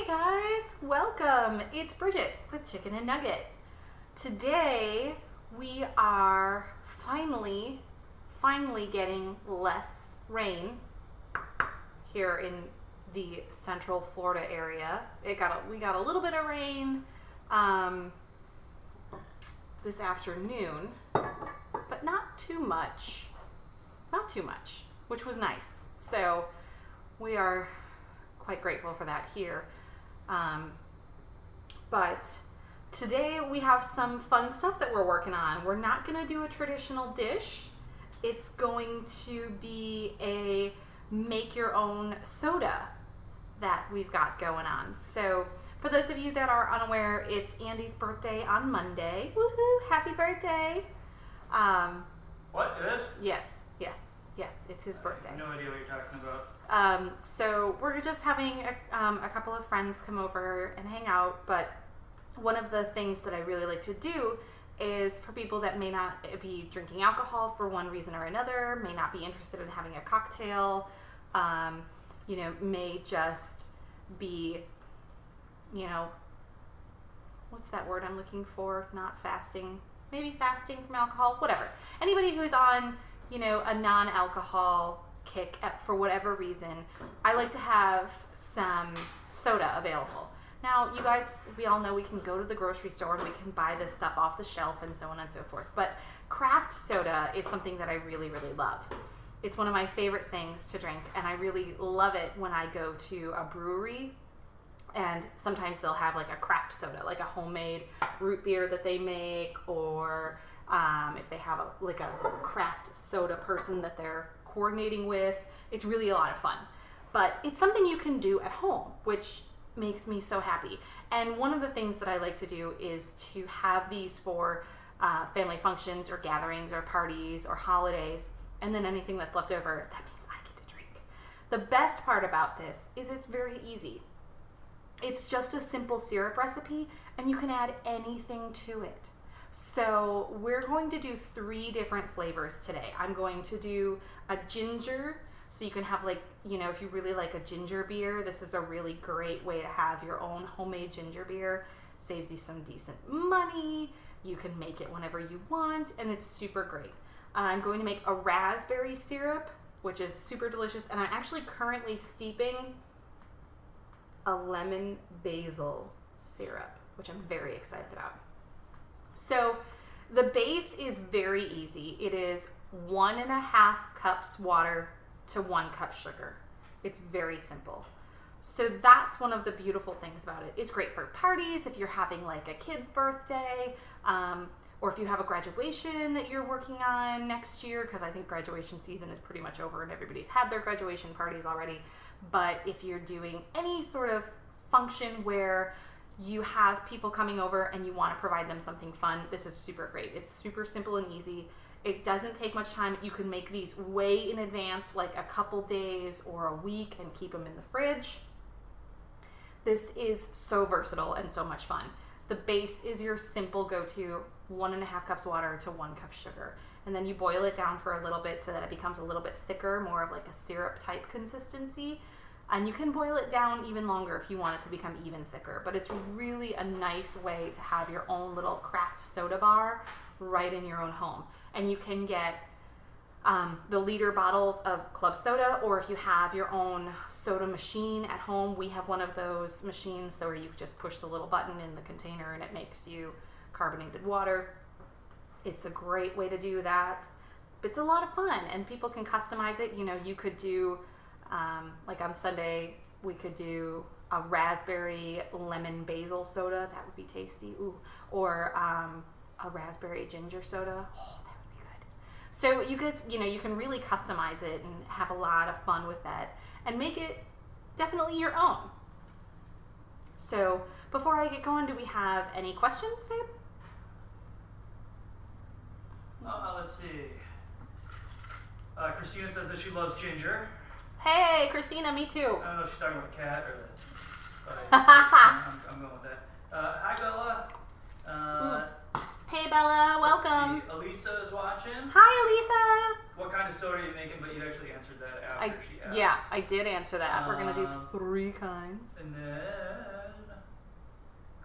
guys, welcome. It's Bridget with Chicken and Nugget. Today we are finally getting less rain here in the Central Florida area. We got a little bit of rain this afternoon, but not too much, which was nice. So we are quite grateful for that here. But today we have some fun stuff that we're working on. We're not going to do a traditional dish. It's going to be a make your own soda that we've got going on. So for those of you that are unaware, it's Andy's birthday on Monday. Woohoo! Happy birthday! What? It is? Yes, it's his birthday. I have no idea what you're talking about. So we're just having a couple of friends come over and hang out, but one of the things that I really like to do is for people that may not be drinking alcohol for one reason or another, may not be interested in having a cocktail, may just be, what's that word I'm looking for? Not fasting, maybe fasting from alcohol, whatever. Anybody who's on, a non-alcohol kick for whatever reason, I like to have some soda available. Now, you guys, we all know we can go to the grocery store and we can buy this stuff off the shelf and so on and so forth. But craft soda is something that I really, really love. It's one of my favorite things to drink, and I really love it when I go to a brewery. And sometimes they'll have like a craft soda, like a homemade root beer that they make, or if they have a craft soda person that they're coordinating with. It's really a lot of fun. But it's something you can do at home, which makes me so happy. And one of the things that I like to do is to have these for family functions or gatherings or parties or holidays, and then anything that's left over, that means I get to drink. The best part about this is it's very easy. It's just a simple syrup recipe, and you can add anything to it. So we're going to do 3 different flavors today. I'm going to do a ginger, so you can have if you really like a ginger beer, this is a really great way to have your own homemade ginger beer. Saves you some decent money. You can make it whenever you want, and it's super great. I'm going to make a raspberry syrup, which is super delicious, and I'm actually currently steeping a lemon basil syrup, which I'm very excited about. So the base is very easy. It is 1.5 cups water to 1 cup sugar. It's very simple. So that's one of the beautiful things about it. It's great for parties, if you're having like a kid's birthday, or if you have a graduation that you're working on next year, because I think graduation season is pretty much over and everybody's had their graduation parties already. But if you're doing any sort of function where you have people coming over and you want to provide them something fun, this is super great. It's super simple and easy. It doesn't take much time. You can make these way in advance, like a couple days or a week, and keep them in the fridge. This is so versatile and so much fun. The base is your simple go-to 1.5 cups water to 1 cup sugar. And then you boil it down for a little bit so that it becomes a little bit thicker, more of like a syrup type consistency. And you can boil it down even longer if you want it to become even thicker. But it's really a nice way to have your own little craft soda bar right in your own home. And you can get the liter bottles of club soda, or if you have your own soda machine at home, we have one of those machines where you just push the little button in the container and it makes you carbonated water. It's a great way to do that. It's a lot of fun, and people can customize it. You could do, like on Sunday, we could do a raspberry lemon basil soda. That would be tasty. Ooh. Or a raspberry ginger soda. Oh, that would be good. So you guys, you can really customize it and have a lot of fun with that and make it definitely your own. So before I get going, do we have any questions, babe? Let's see. Christina says that she loves ginger. Hey, Christina, me too. I don't know if she's talking about the cat or I'm going with that. Hi, Bella. Hey, Bella, welcome. Elisa is watching. Hi, Elisa. What kind of soda are you making? But you actually answered that after she asked. Yeah, I did answer that. We're going to do 3 kinds. And then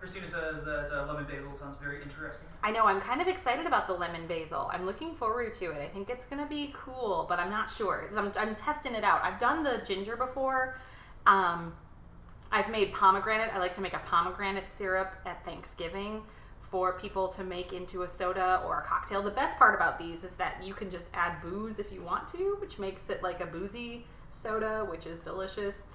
Christina says that lemon basil sounds very interesting. I know, I'm kind of excited about the lemon basil. I'm looking forward to it. I think it's gonna be cool, but I'm not sure. 'Cause I'm testing it out. I've done the ginger before. I've made pomegranate. I like to make a pomegranate syrup at Thanksgiving for people to make into a soda or a cocktail. The best part about these is that you can just add booze if you want to, which makes it like a boozy soda, which is delicious.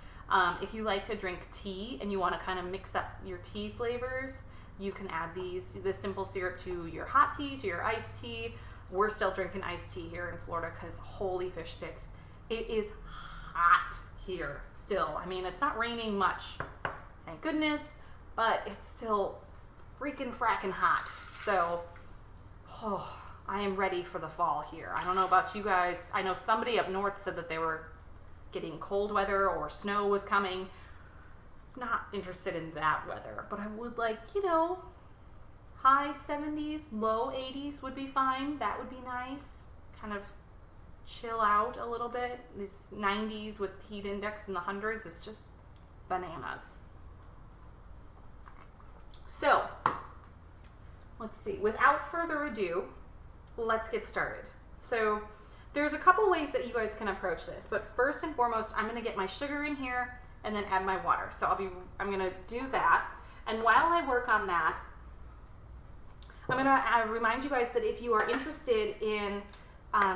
If you like to drink tea and you want to kind of mix up your tea flavors, you can add this simple syrup to your hot tea, to your iced tea. We're still drinking iced tea here in Florida because holy fish sticks, it is hot here still. I mean, it's not raining much, thank goodness, but it's still freaking fracking hot. So, I am ready for the fall here. I don't know about you guys. I know somebody up north said that they were getting cold weather or snow was coming. Not interested in that weather, but I would like, high 70s, low 80s would be fine. That would be nice. Kind of chill out a little bit. These 90s with heat index in the hundreds is just bananas. So, let's see. Without further ado, let's get started. So, there's a couple ways that you guys can approach this, but first and foremost, I'm going to get my sugar in here and then add my water. So I'm going to do that. And while I work on that, I'm going to remind you guys that if you are interested in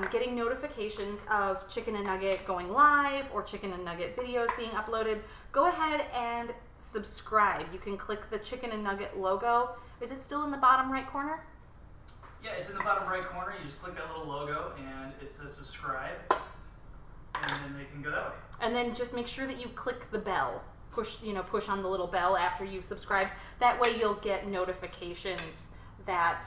getting notifications of Chicken and Nugget going live or Chicken and Nugget videos being uploaded, go ahead and subscribe. You can click the Chicken and Nugget logo. Is it still in the bottom right corner? Yeah, it's in the bottom right corner. You just click that little logo and it says subscribe, and then they can go that way. And then just make sure that you click the bell. Push on the little bell after you've subscribed. That way you'll get notifications that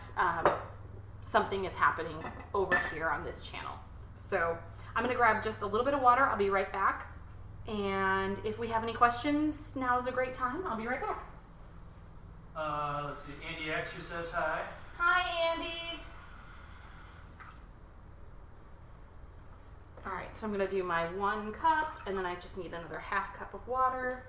something is happening over here on this channel. So I'm going to grab just a little bit of water. I'll be right back. And if we have any questions, now is a great time. I'll be right back. Let's see. Andy Extra says hi. Hi, Andy. All right, so I'm going to do my 1 cup, and then I just need another ½ cup of water.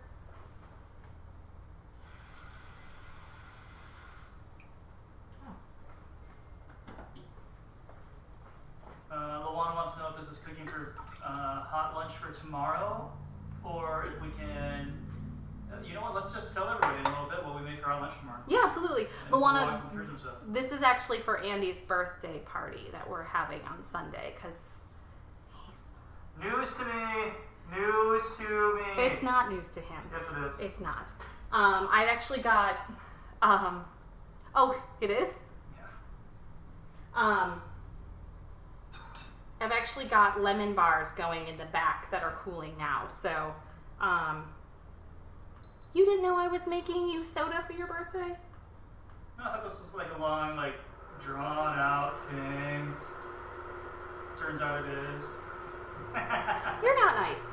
Luana wants to know if this is cooking for hot lunch for tomorrow, or if we can. You know what? Let's just tell everybody in a little bit what we made for our lunch tomorrow. Yeah, absolutely. And Luana, walk them through some stuff. this is actually for Andy's birthday party that we're having on Sunday, because News to me. News to me. it's not news to him. Yes, it is. It's not. I've actually got. Oh, it is. Yeah. I've actually got lemon bars going in the back that are cooling now. So, you didn't know I was making you soda for your birthday? No, I thought this was like a long, drawn out thing. Turns out it is. You're not nice.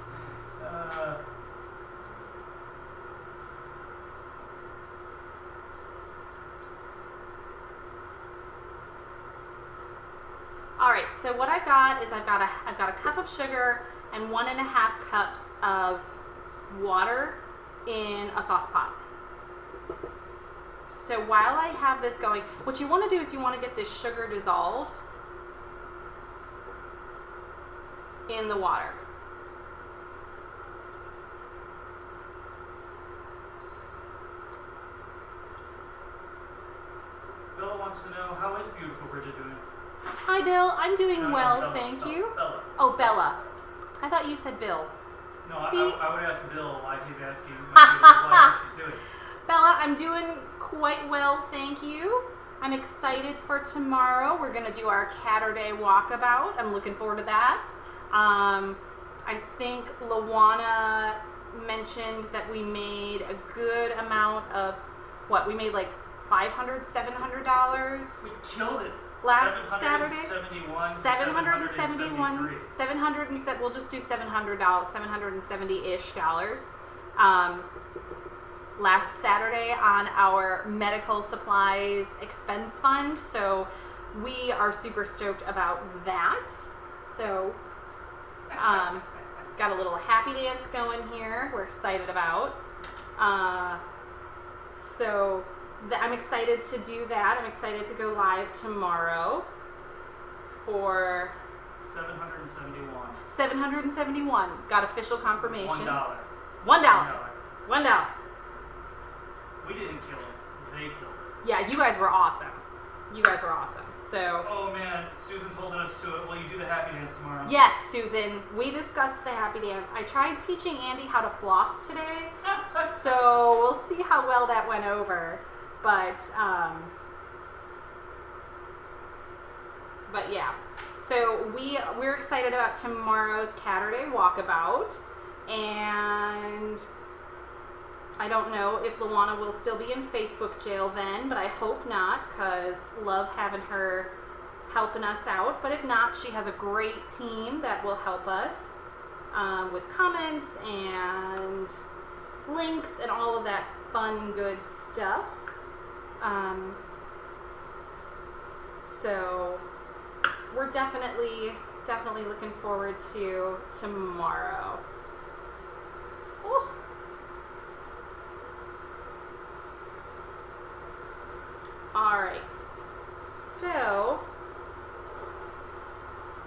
All right, so what I've got is I've got a cup of sugar and 1½ cups of water in a sauce pot. So while I have this going, what you want to do is you want to get this sugar dissolved in the water. Bill wants to know, how is beautiful Bridget doing? Hi, Bill. I'm doing No, well, Bella. thank you. Bella. Oh, Bella. I thought you said Bill. No, See? I would ask Bill why he's asking what she's doing. Bella, I'm doing quite well, thank you. I'm excited for tomorrow. We're going to do our Catterday walkabout. I'm looking forward to that. I think Luana mentioned that we made a good amount of, we made like $500, $700. We killed it. Last Saturday? 771. We'll just do $700, $770-ish dollars. Last Saturday on our medical supplies expense fund. So we are super stoked about that. So got a little happy dance going here. We're excited about. So I'm excited to do that. I'm excited to go live tomorrow for 771. 771. Got official confirmation. $1. $1. We didn't kill it. They killed it. Yeah, you guys were awesome. So. Oh man, Susan's holding us to it. Will you do the happy dance tomorrow? Yes, Susan. We discussed the happy dance. I tried teaching Andy how to floss today, so we'll see how well that went over. But yeah. So we're excited about tomorrow's Catterday walkabout, and I don't know if Luana will still be in Facebook jail then, but I hope not, because love having her helping us out. But if not, she has a great team that will help us with comments and links and all of that fun, good stuff. So we're definitely looking forward to tomorrow. Oh. Alright, so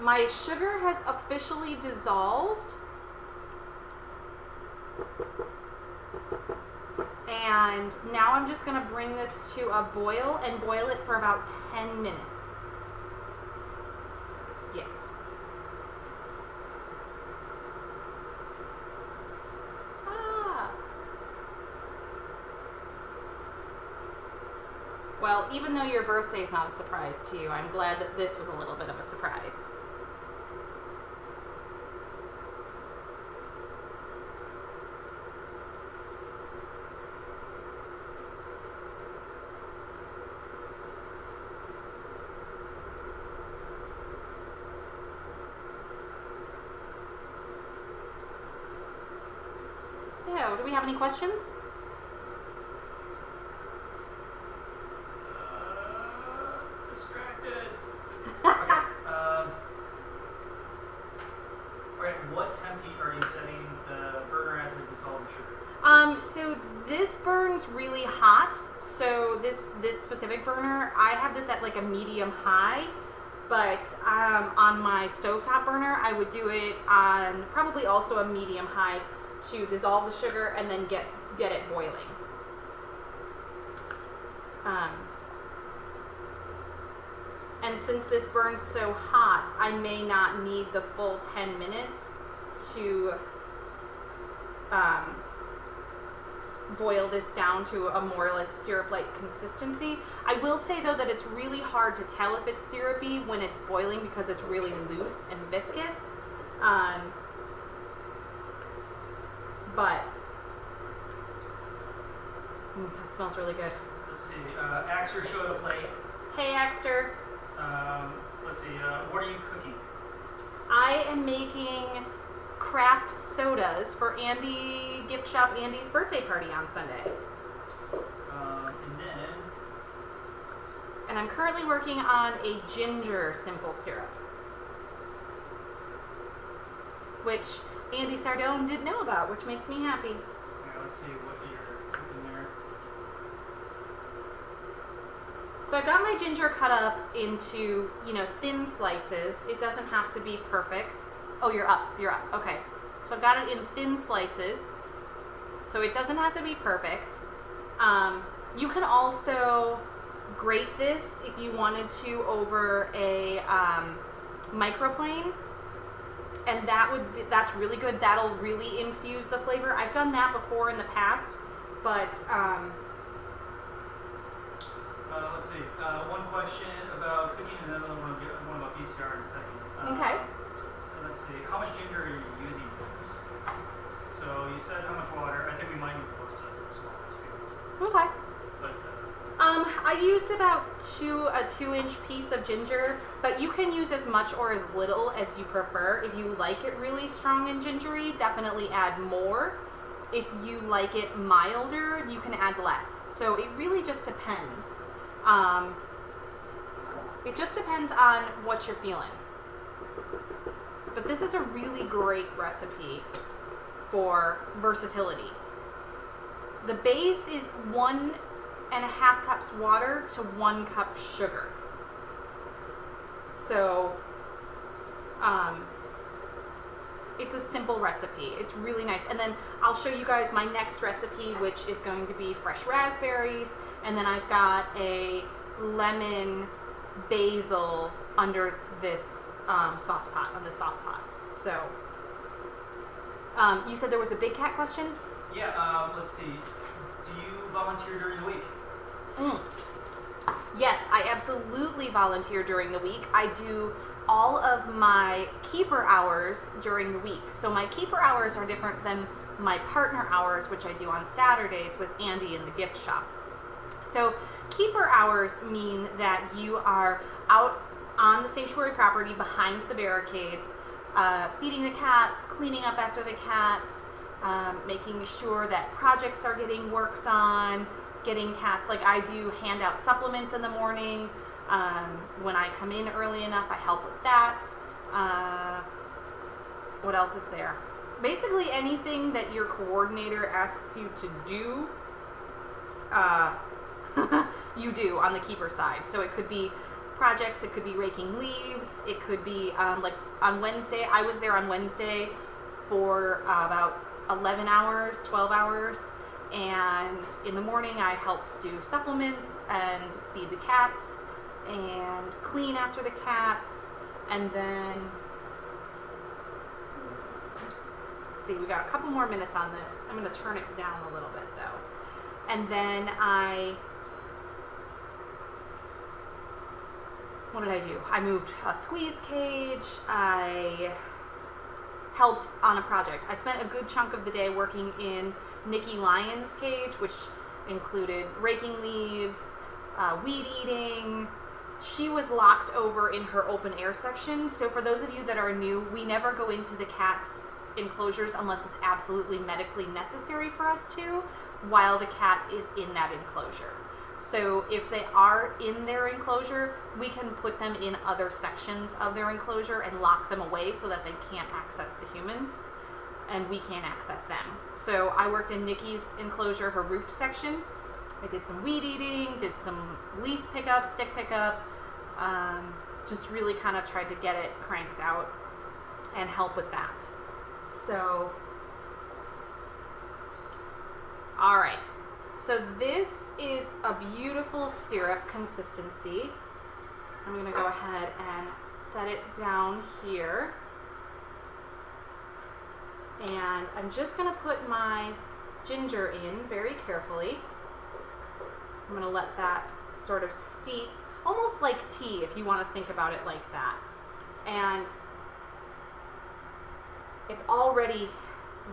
my sugar has officially dissolved, and now I'm just going to bring this to a boil and boil it for about 10 minutes. Yes. Well, even though your birthday is not a surprise to you, I'm glad that this was a little bit of a surprise. So, do we have any questions? Distracted. Okay. Alright, what temp are you setting the burner at to dissolve the sugar? So this burns really hot. So this specific burner, I have this at like a medium high, but on my stovetop burner, I would do it on probably also a medium high to dissolve the sugar and then get it boiling. And since this burns so hot, I may not need the full 10 minutes to boil this down to a more like syrup-like consistency. I will say though that it's really hard to tell if it's syrupy when it's boiling because it's really loose and viscous. But that smells really good. Let's see. Axer showed a plate. Hey, Axter. Let's see. What are you cooking? I am making craft sodas for Andy Gift Shop Andy's birthday party on Sunday. And I'm currently working on a ginger simple syrup, which Andy Sardone didn't know about, which makes me happy. Okay, let's see what you're cooking there. So I got my ginger cut up into, thin slices. It doesn't have to be perfect. Oh, you're up. Okay. So I've got it in thin slices. So it doesn't have to be perfect. You can also grate this if you wanted to over a microplane. And that's really good. That'll really infuse the flavor. I've done that before in the past, but let's see. One question about cooking, and then another one about PCR in a second. Okay. Let's see. How much ginger are you using for this? So you said how much water. I think we might need to post a small recipe. Okay. But I used about a 2-inch piece of ginger, but you can use as much or as little as you prefer. If you like it really strong and gingery, definitely add more. If you like it milder, you can add less. So it really just depends. It just depends on what you're feeling. But this is a really great recipe for versatility. The base is 1 1.5 cups water to 1 cup sugar. So, it's a simple recipe. It's really nice. And then I'll show you guys my next recipe, which is going to be fresh raspberries. And then I've got a lemon basil under this sauce pot, on the sauce pot. So, you said there was a big cat question? Yeah, let's see. Do you volunteer during the week? Yes, I absolutely volunteer during the week. I do all of my keeper hours during the week. So my keeper hours are different than my partner hours, which I do on Saturdays with Andy in the gift shop. So keeper hours mean that you are out on the sanctuary property behind the barricades, feeding the cats, cleaning up after the cats, making sure that projects are getting worked on, getting cats, like I do hand out supplements in the morning. When I come in early enough, I help with that. What else is there? Basically anything that your coordinator asks you to do, you do on the keeper side. So it could be projects, it could be raking leaves, it could be like on Wednesday, I was there on Wednesday for about 11 hours, 12 hours. And in the morning I helped do supplements and feed the cats and clean after the cats, and then let's see, we got a couple more minutes on this. I'm going to turn it down a little bit though. And then what did I do? I moved a squeeze cage. I helped on a project. I spent a good chunk of the day working in Nikki Lyon's cage, which included raking leaves, weed eating. She was locked over in her open air section. So for those of you that are new, we never go into the cat's enclosures unless it's absolutely medically necessary for us to, while the cat is in that enclosure. So if they are in their enclosure, we can put them in other sections of their enclosure and lock them away so that they can't access the humans and we can't access them. So I worked in Nikki's enclosure, her roofed section. I did some weed eating, did some leaf pickup, stick pickup, just really kind of tried to get it cranked out and help with that. So, all right. So this is a beautiful syrup consistency. I'm going to go ahead and set it down here. And I'm just going to put my ginger in very carefully. I'm going to let that sort of steep, almost like tea if you want to think about it like that. And it's already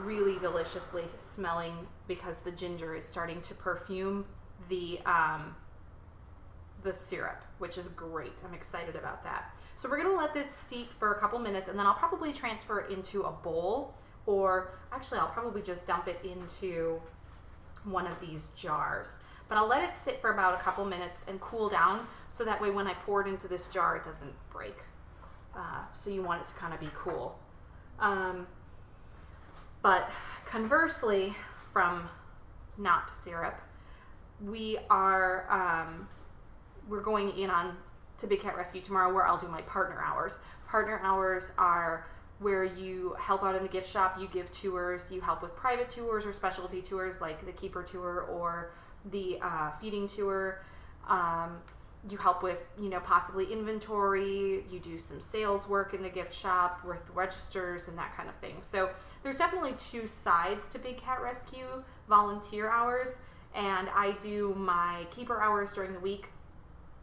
really deliciously smelling because the ginger is starting to perfume the syrup, which is great. I'm excited about that. So we're going to let this steep for a couple minutes, and then I'll probably transfer it into a bowl, or actually I'll probably just dump it into one of these jars. But I'll let it sit for about a couple minutes and cool down, so that way when I pour it into this jar, it doesn't break. So you want it to kind of be cool. But conversely, from not syrup, we are we're going in on to Big Cat Rescue tomorrow, where I'll do my partner hours. Partner hours are where you help out in the gift shop, you give tours, you help with private tours or specialty tours like the keeper tour or the feeding tour. You help with, possibly inventory. You do some sales work in the gift shop with registers and that kind of thing. So there's definitely two sides to Big Cat Rescue volunteer hours. And I do my keeper hours during the week,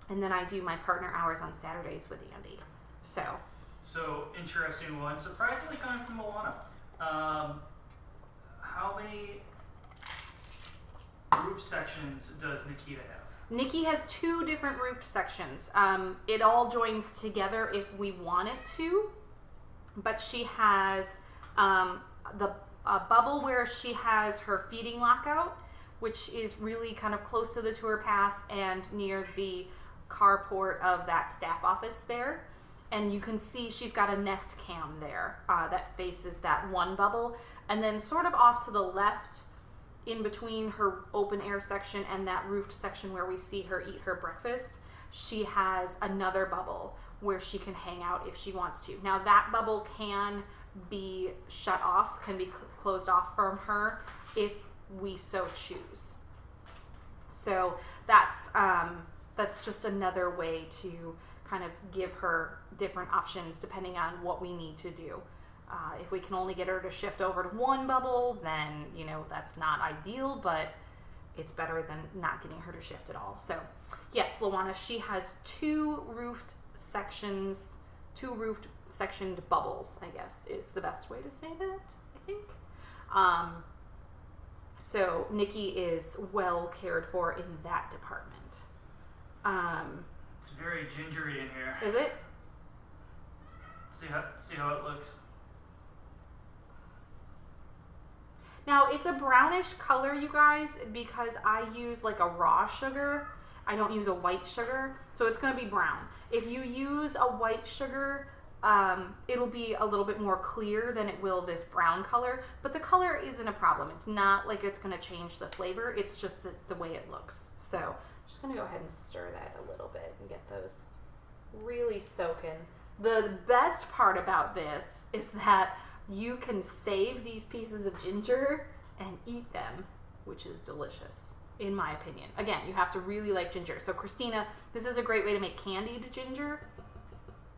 and then I do my partner hours on Saturdays with Andy. So interesting one. Surprisingly coming from Moana. How many roof sections does Nikita have? Nikki has 2 different roofed sections. It all joins together if we want it to, but she has the bubble where she has her feeding lockout, which is really kind of close to the tour path and near the carport of that staff office there. And you can see she's got a Nest Cam there that faces that one bubble. And then sort of off to the left in between her open air section and that roofed section where we see her eat her breakfast, she has another bubble where she can hang out if she wants to. Now that bubble can be shut off, can be closed off from her if we so choose. So that's just another way to kind of give her different options depending on what we need to do. If we can only get her to shift over to one bubble, then, you know, that's not ideal, but it's better than not getting her to shift at all. So, yes, Luana, she has two roofed sectioned bubbles, I guess, is the best way to say that, I think. So, Nikki is well cared for in that department. It's very gingery in here. Is it? See how it looks. Now, it's a brownish color, you guys, because I use like a raw sugar. I don't use a white sugar, so it's going to be brown. If you use a white sugar, it'll be a little bit more clear than it will this brown color, but the color isn't a problem. It's not like it's going to change the flavor. It's just the way it looks. So I'm just going to go ahead and stir that a little bit and get those really soaking. The best part about this is that you can save these pieces of ginger and eat them, which is delicious, in my opinion. Again, you have to really like ginger. So Christina, this is a great way to make candied ginger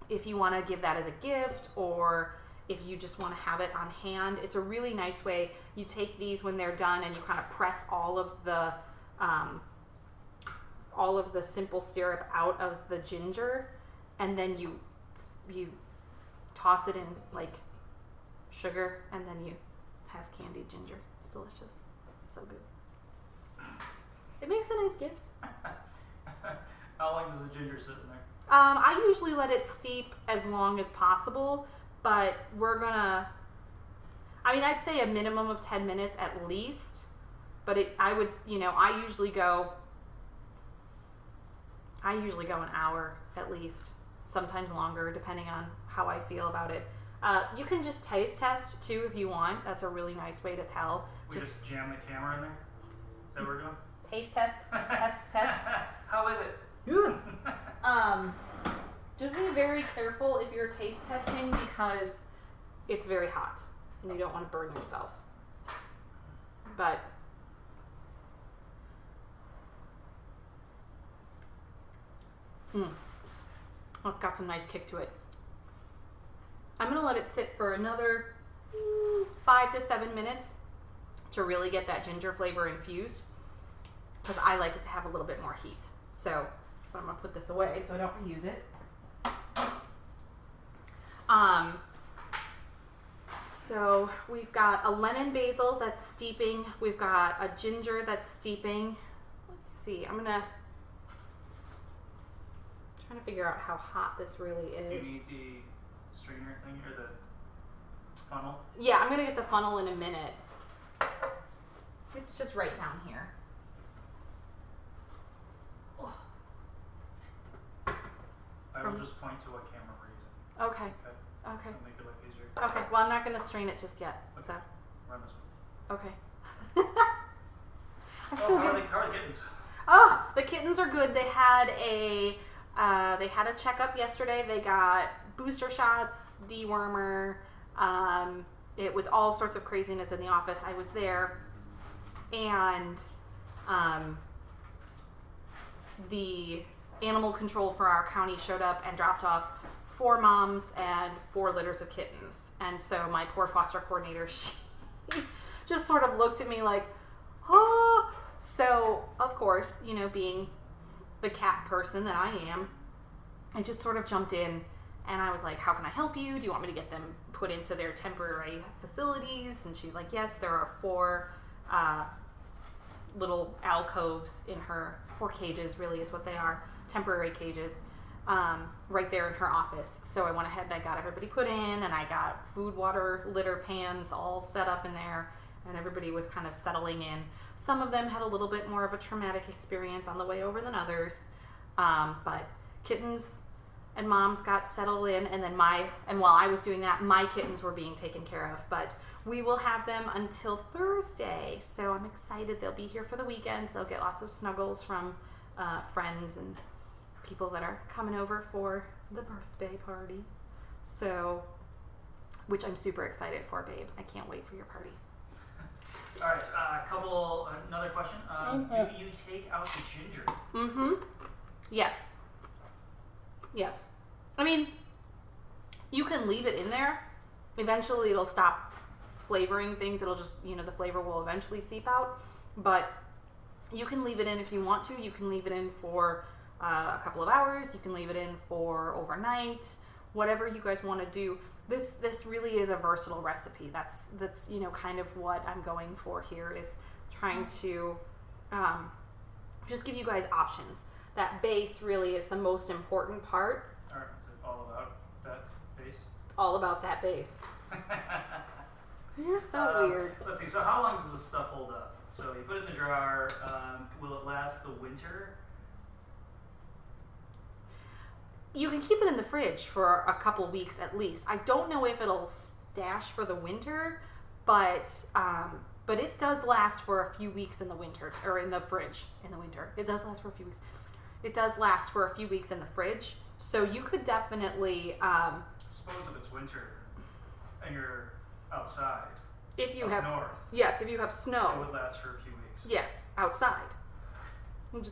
if you want to give that as a gift, or if you just want to have it on hand. It's a really nice way. You take these when they're done and you kind of press all of the simple syrup out of the ginger, and then you toss it in like sugar, and then you have candied ginger. It's delicious. It's so good. It makes a nice gift. How long does the ginger sit in there? I usually let it steep as long as possible, but I'd say a minimum of 10 minutes at least, but I usually go an hour at least, sometimes longer, depending on how I feel about it. You can just taste test too if you want. That's a really nice way to tell. We just jam the camera in there? Is that what we're doing? Taste test, test. How is it? Just be very careful if you're taste testing, because it's very hot and you don't want to burn yourself. But it's got some nice kick to it. I'm going to let it sit for another 5 to 7 minutes to really get that ginger flavor infused, because I like it to have a little bit more heat. So I'm going to put this away so I don't reuse it. So we've got a lemon basil that's steeping. We've got a ginger that's steeping. Let's see. I'm trying to figure out how hot this really is. Do you need the strainer thing or the funnel? Yeah, I'm going to get the funnel in a minute. It's just right down here. I will just point to what camera we're using. Okay. Okay. It'll make it look easier. Okay. Well, I'm not going to strain it just yet. Okay. So. Run this one. Okay. How are the kittens? Oh, the kittens are good. They had a checkup yesterday. They got booster shots, dewormer. It was all sorts of craziness in the office. I was there, and the animal control for our county showed up and dropped off 4 moms and 4 litters of kittens. And so my poor foster coordinator, she just sort of looked at me like, oh. So, of course, being the cat person that I am, I just sort of jumped in and I was like, how can I help you? Do you want me to get them put into their temporary facilities? And she's like, yes, there are 4 little alcoves in her, 4 cages really is what they are, temporary cages, right there in her office. So I went ahead and I got everybody put in, and I got food, water, litter pans all set up in there, and everybody was kind of settling in. Some of them had a little bit more of a traumatic experience on the way over than others, but kittens and Mom's got settled in, and then while I was doing that, my kittens were being taken care of. But we will have them until Thursday, so I'm excited. They'll be here for the weekend. They'll get lots of snuggles from friends and people that are coming over for the birthday party. So, which I'm super excited for, babe. I can't wait for your party. All right, another question. Do you take out the ginger? Mm-hmm. Yes. Yes. I mean, you can leave it in there. Eventually it'll stop flavoring things. It'll just, the flavor will eventually seep out. But you can leave it in if you want to. You can leave it in for a couple of hours. You can leave it in for overnight. Whatever you guys want to do. This really is a versatile recipe. That's kind of what I'm going for here, is trying to just give you guys options. That base really is the most important part. All right, is it all about that base? It's all about that base. You're so weird. Let's see. So how long does this stuff hold up? So you put it in the jar. Will it last the winter? You can keep it in the fridge for a couple weeks at least. I don't know if it'll stash for the winter, but it does last for a few weeks in the winter, or in the fridge in the winter. It does last for a few weeks. It does last for a few weeks in the fridge, so you could definitely. Suppose if it's winter and you're outside. If you up have north. Yes, if you have snow. It would last for a few weeks. Yes, outside. So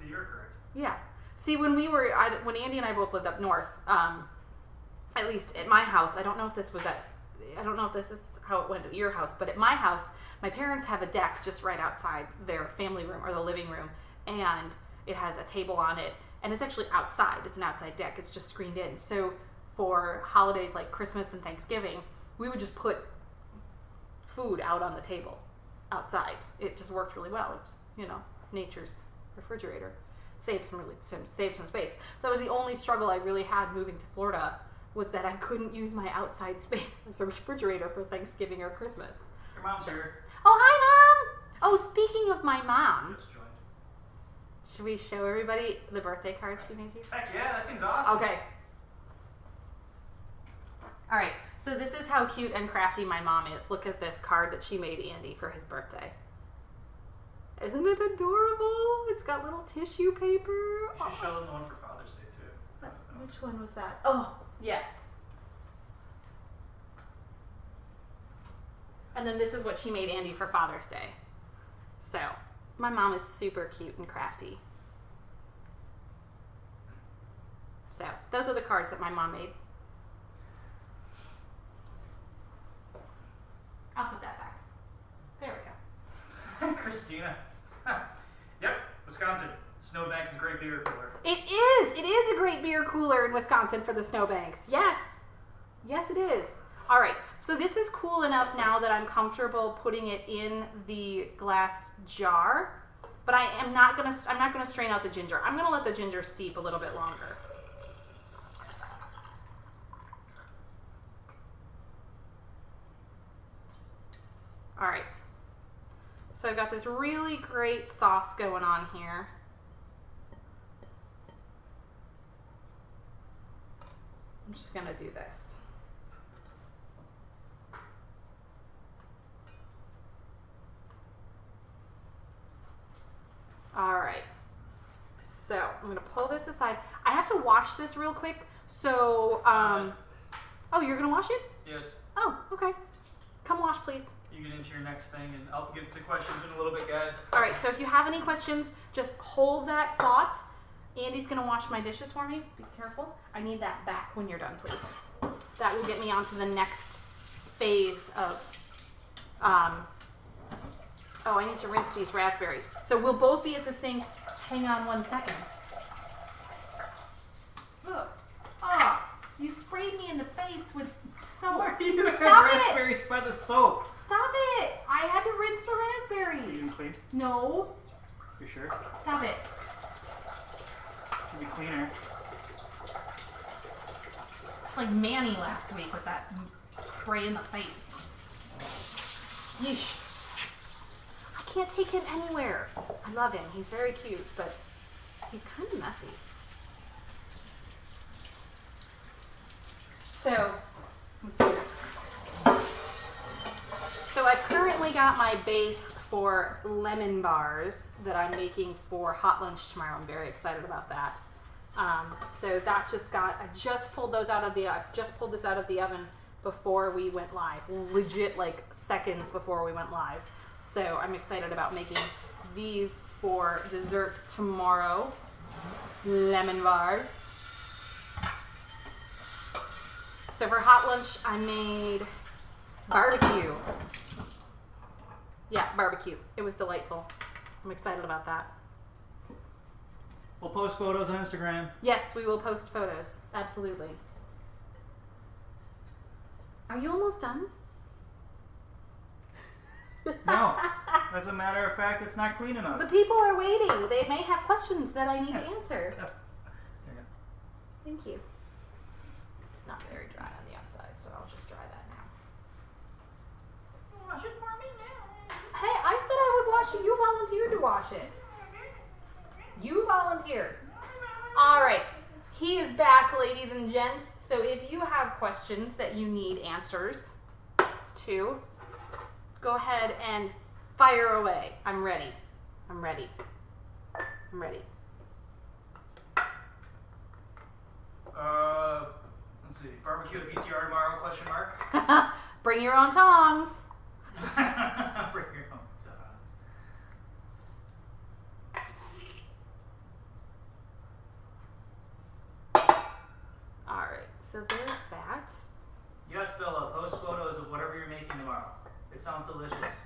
you're correct. Yeah. See, when Andy and I both lived up north, at least at my house, I don't know if this is how it went at your house, but at my house, my parents have a deck just right outside their family room or the living room, and it has a table on it, and it's actually outside. It's an outside deck. It's just screened in. So for holidays like Christmas and Thanksgiving, we would just put food out on the table outside. It just worked really well. It was, nature's refrigerator. Saved some space. So that was the only struggle I really had moving to Florida, was that I couldn't use my outside space as a refrigerator for Thanksgiving or Christmas. Your mom's here. Oh, hi, Mom! Oh, speaking of my mom, Just joined. should we show everybody the birthday card she made you? Heck yeah, that thing's awesome. Okay. All right, so this is how cute and crafty my mom is. Look at this card that she made Andy for his birthday. Isn't it adorable? It's got little tissue paper. You should show them the one for Father's Day too. Which one was that? Oh, yes. And then this is what she made Andy for Father's Day. So, my mom is super cute and crafty. So, those are the cards that my mom made. I'll put that back. There we go. Christina. Yep, Wisconsin. Snowbank is a great beer cooler. It is! It is a great beer cooler in Wisconsin for the Snowbanks. Yes! Yes, it is. All right, so this is cool enough now that I'm comfortable putting it in the glass jar, but I'm not gonna strain out the ginger. I'm gonna let the ginger steep a little bit longer. All right. So I've got this really great sauce going on here. I'm just gonna do this. All right. So I'm gonna pull this aside. I have to wash this real quick. So, oh, you're gonna wash it? Yes. Oh, okay. Come wash, please. You get into your next thing, and I'll get to questions in a little bit, guys. All right, so if you have any questions, just hold that thought. Andy's going to wash my dishes for me. Be careful. I need that back when you're done, please. That will get me on to the next phase of, oh, I need to rinse these raspberries. So we'll both be at the sink. Hang on 1 second. Look. Oh, you sprayed me in the face with soap. Why are you Stop it! raspberries by the soap? Stop it! I had to rinse the raspberries. You didn't clean? No. You sure? Stop it. Should be cleaner. It's like Manny last week with that spray in the face. Yeesh. I can't take him anywhere. I love him. He's very cute, but he's kind of messy. So, I've currently got my base for lemon bars that I'm making for hot lunch tomorrow. I'm very excited about that. So that I just pulled this out of the oven before we went live. Legit like seconds before we went live. So I'm excited about making these for dessert tomorrow. Lemon bars. So for hot lunch, I made barbecue. Yeah, barbecue. It was delightful. I'm excited about that. We'll post photos on Instagram. Yes, we will post photos. Absolutely. Are you almost done? No. As a matter of fact, it's not clean enough. The people are waiting. They may have questions that I need to answer. There you go. Thank you. It's not very dry on the outside, so I'll just dry that now. Wash it for me now. Hey, I said I would wash it. You volunteered to wash it. You volunteered. All right. He is back, ladies and gents. So if you have questions that you need answers to, go ahead and fire away. I'm ready. I'm ready. I'm ready. Let's see. Barbecue at BCR tomorrow? Question mark. Bring your own tongs. Bring your own tongs. All right. So there's that. Yes, Bella. Post photos of whatever you're making tomorrow. It sounds delicious.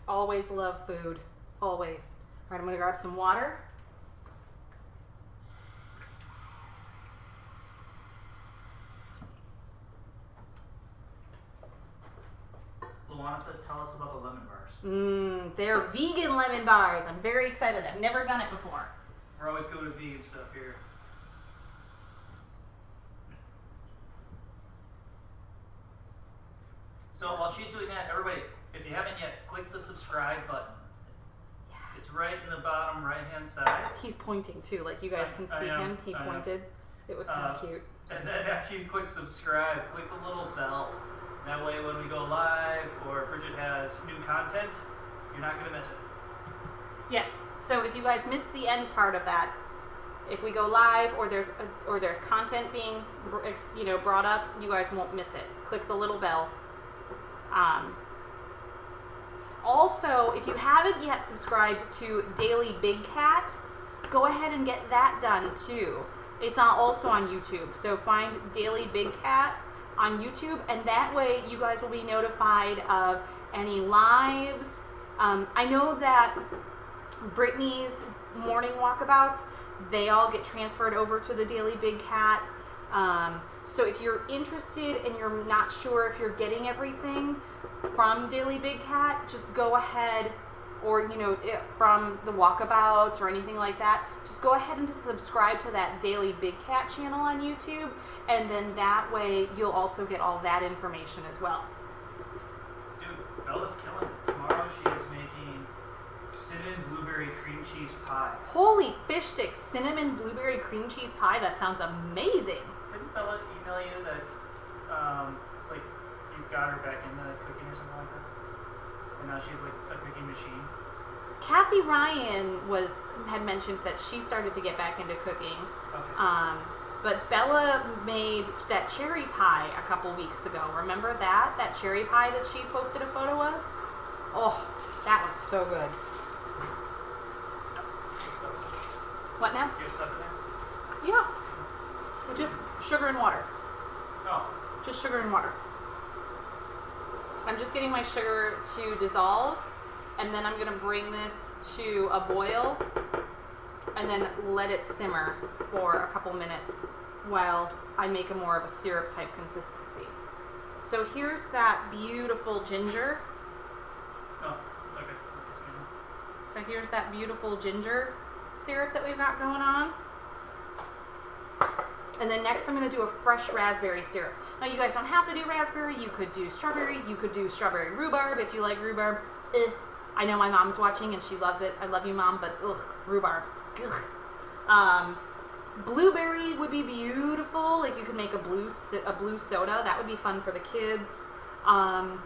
Always love food. Always. All right. I'm gonna grab some water. Luana says, tell us about the lemon bars. They're vegan lemon bars. I'm very excited. I've never done it before. We're always good with vegan stuff here. So while she's doing that, everybody, if you haven't yet, click the subscribe button. Yes. It's right in the bottom right-hand side. He's pointing too, like you guys can see him. He pointed. It was kind of cute. And then after you click subscribe, click the little bell. That way when we go live or Bridget has new content, you're not going to miss it. Yes. So if you guys missed the end part of that, if we go live or there's content being brought up, you guys won't miss it. Click the little bell. Also, if you haven't yet subscribed to Daily Big Cat, go ahead and get that done too. It's also on YouTube. So find Daily Big Cat on YouTube, and that way you guys will be notified of any lives. I know that Brittany's morning walkabouts, they all get transferred over to the Daily Big Cat. So if you're interested and you're not sure if you're getting everything from Daily Big Cat, just go ahead, or from the walkabouts or anything like that, just go ahead and just subscribe to that Daily Big Cat channel on YouTube, and then that way you'll also get all that information as well. Dude, Bella's killing it. Tomorrow she is making cinnamon blueberry cream cheese pie. Holy fish sticks, cinnamon blueberry cream cheese pie, that sounds amazing. Didn't Bella email you that, you got her back into cooking or something like that? And now she's like a cooking machine. Kathy Ryan had mentioned that she started to get back into cooking. Okay. But Bella made that cherry pie a couple weeks ago. Remember that? That cherry pie that she posted a photo of? Oh, that looks so good. What now? Do you have stuff in there? Yeah. Just sugar and water. Oh. Just sugar and water. I'm just getting my sugar to dissolve, and then I'm going to bring this to a boil and then let it simmer for a couple minutes while I make a more of a syrup type consistency. So here's that beautiful ginger. Oh, okay. So here's that beautiful ginger syrup that we've got going on. And then next I'm going to do a fresh raspberry syrup. Now you guys don't have to do raspberry. You could do strawberry. You could do strawberry rhubarb if you like rhubarb. I know my mom's watching and she loves it. I love you, Mom, but rhubarb. Blueberry would be beautiful. Like you could make a blue soda. That would be fun for the kids. I'm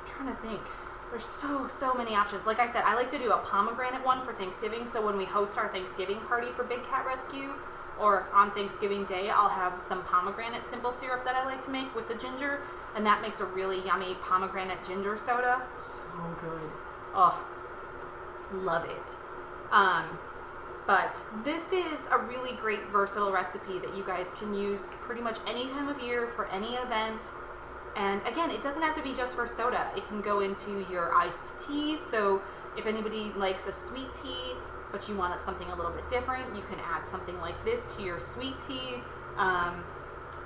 trying to think. There's so many options. Like I said, I like to do a pomegranate one for Thanksgiving. So when we host our Thanksgiving party for Big Cat Rescue, or on Thanksgiving Day, I'll have some pomegranate simple syrup that I like to make with the ginger, and that makes a really yummy pomegranate ginger soda. So good. Oh, love it. But this is a really great versatile recipe that you guys can use pretty much any time of year for any event. And again, it doesn't have to be just for soda. It can go into your iced tea. So if anybody likes a sweet tea, but you want something a little bit different, you can add something like this to your sweet tea.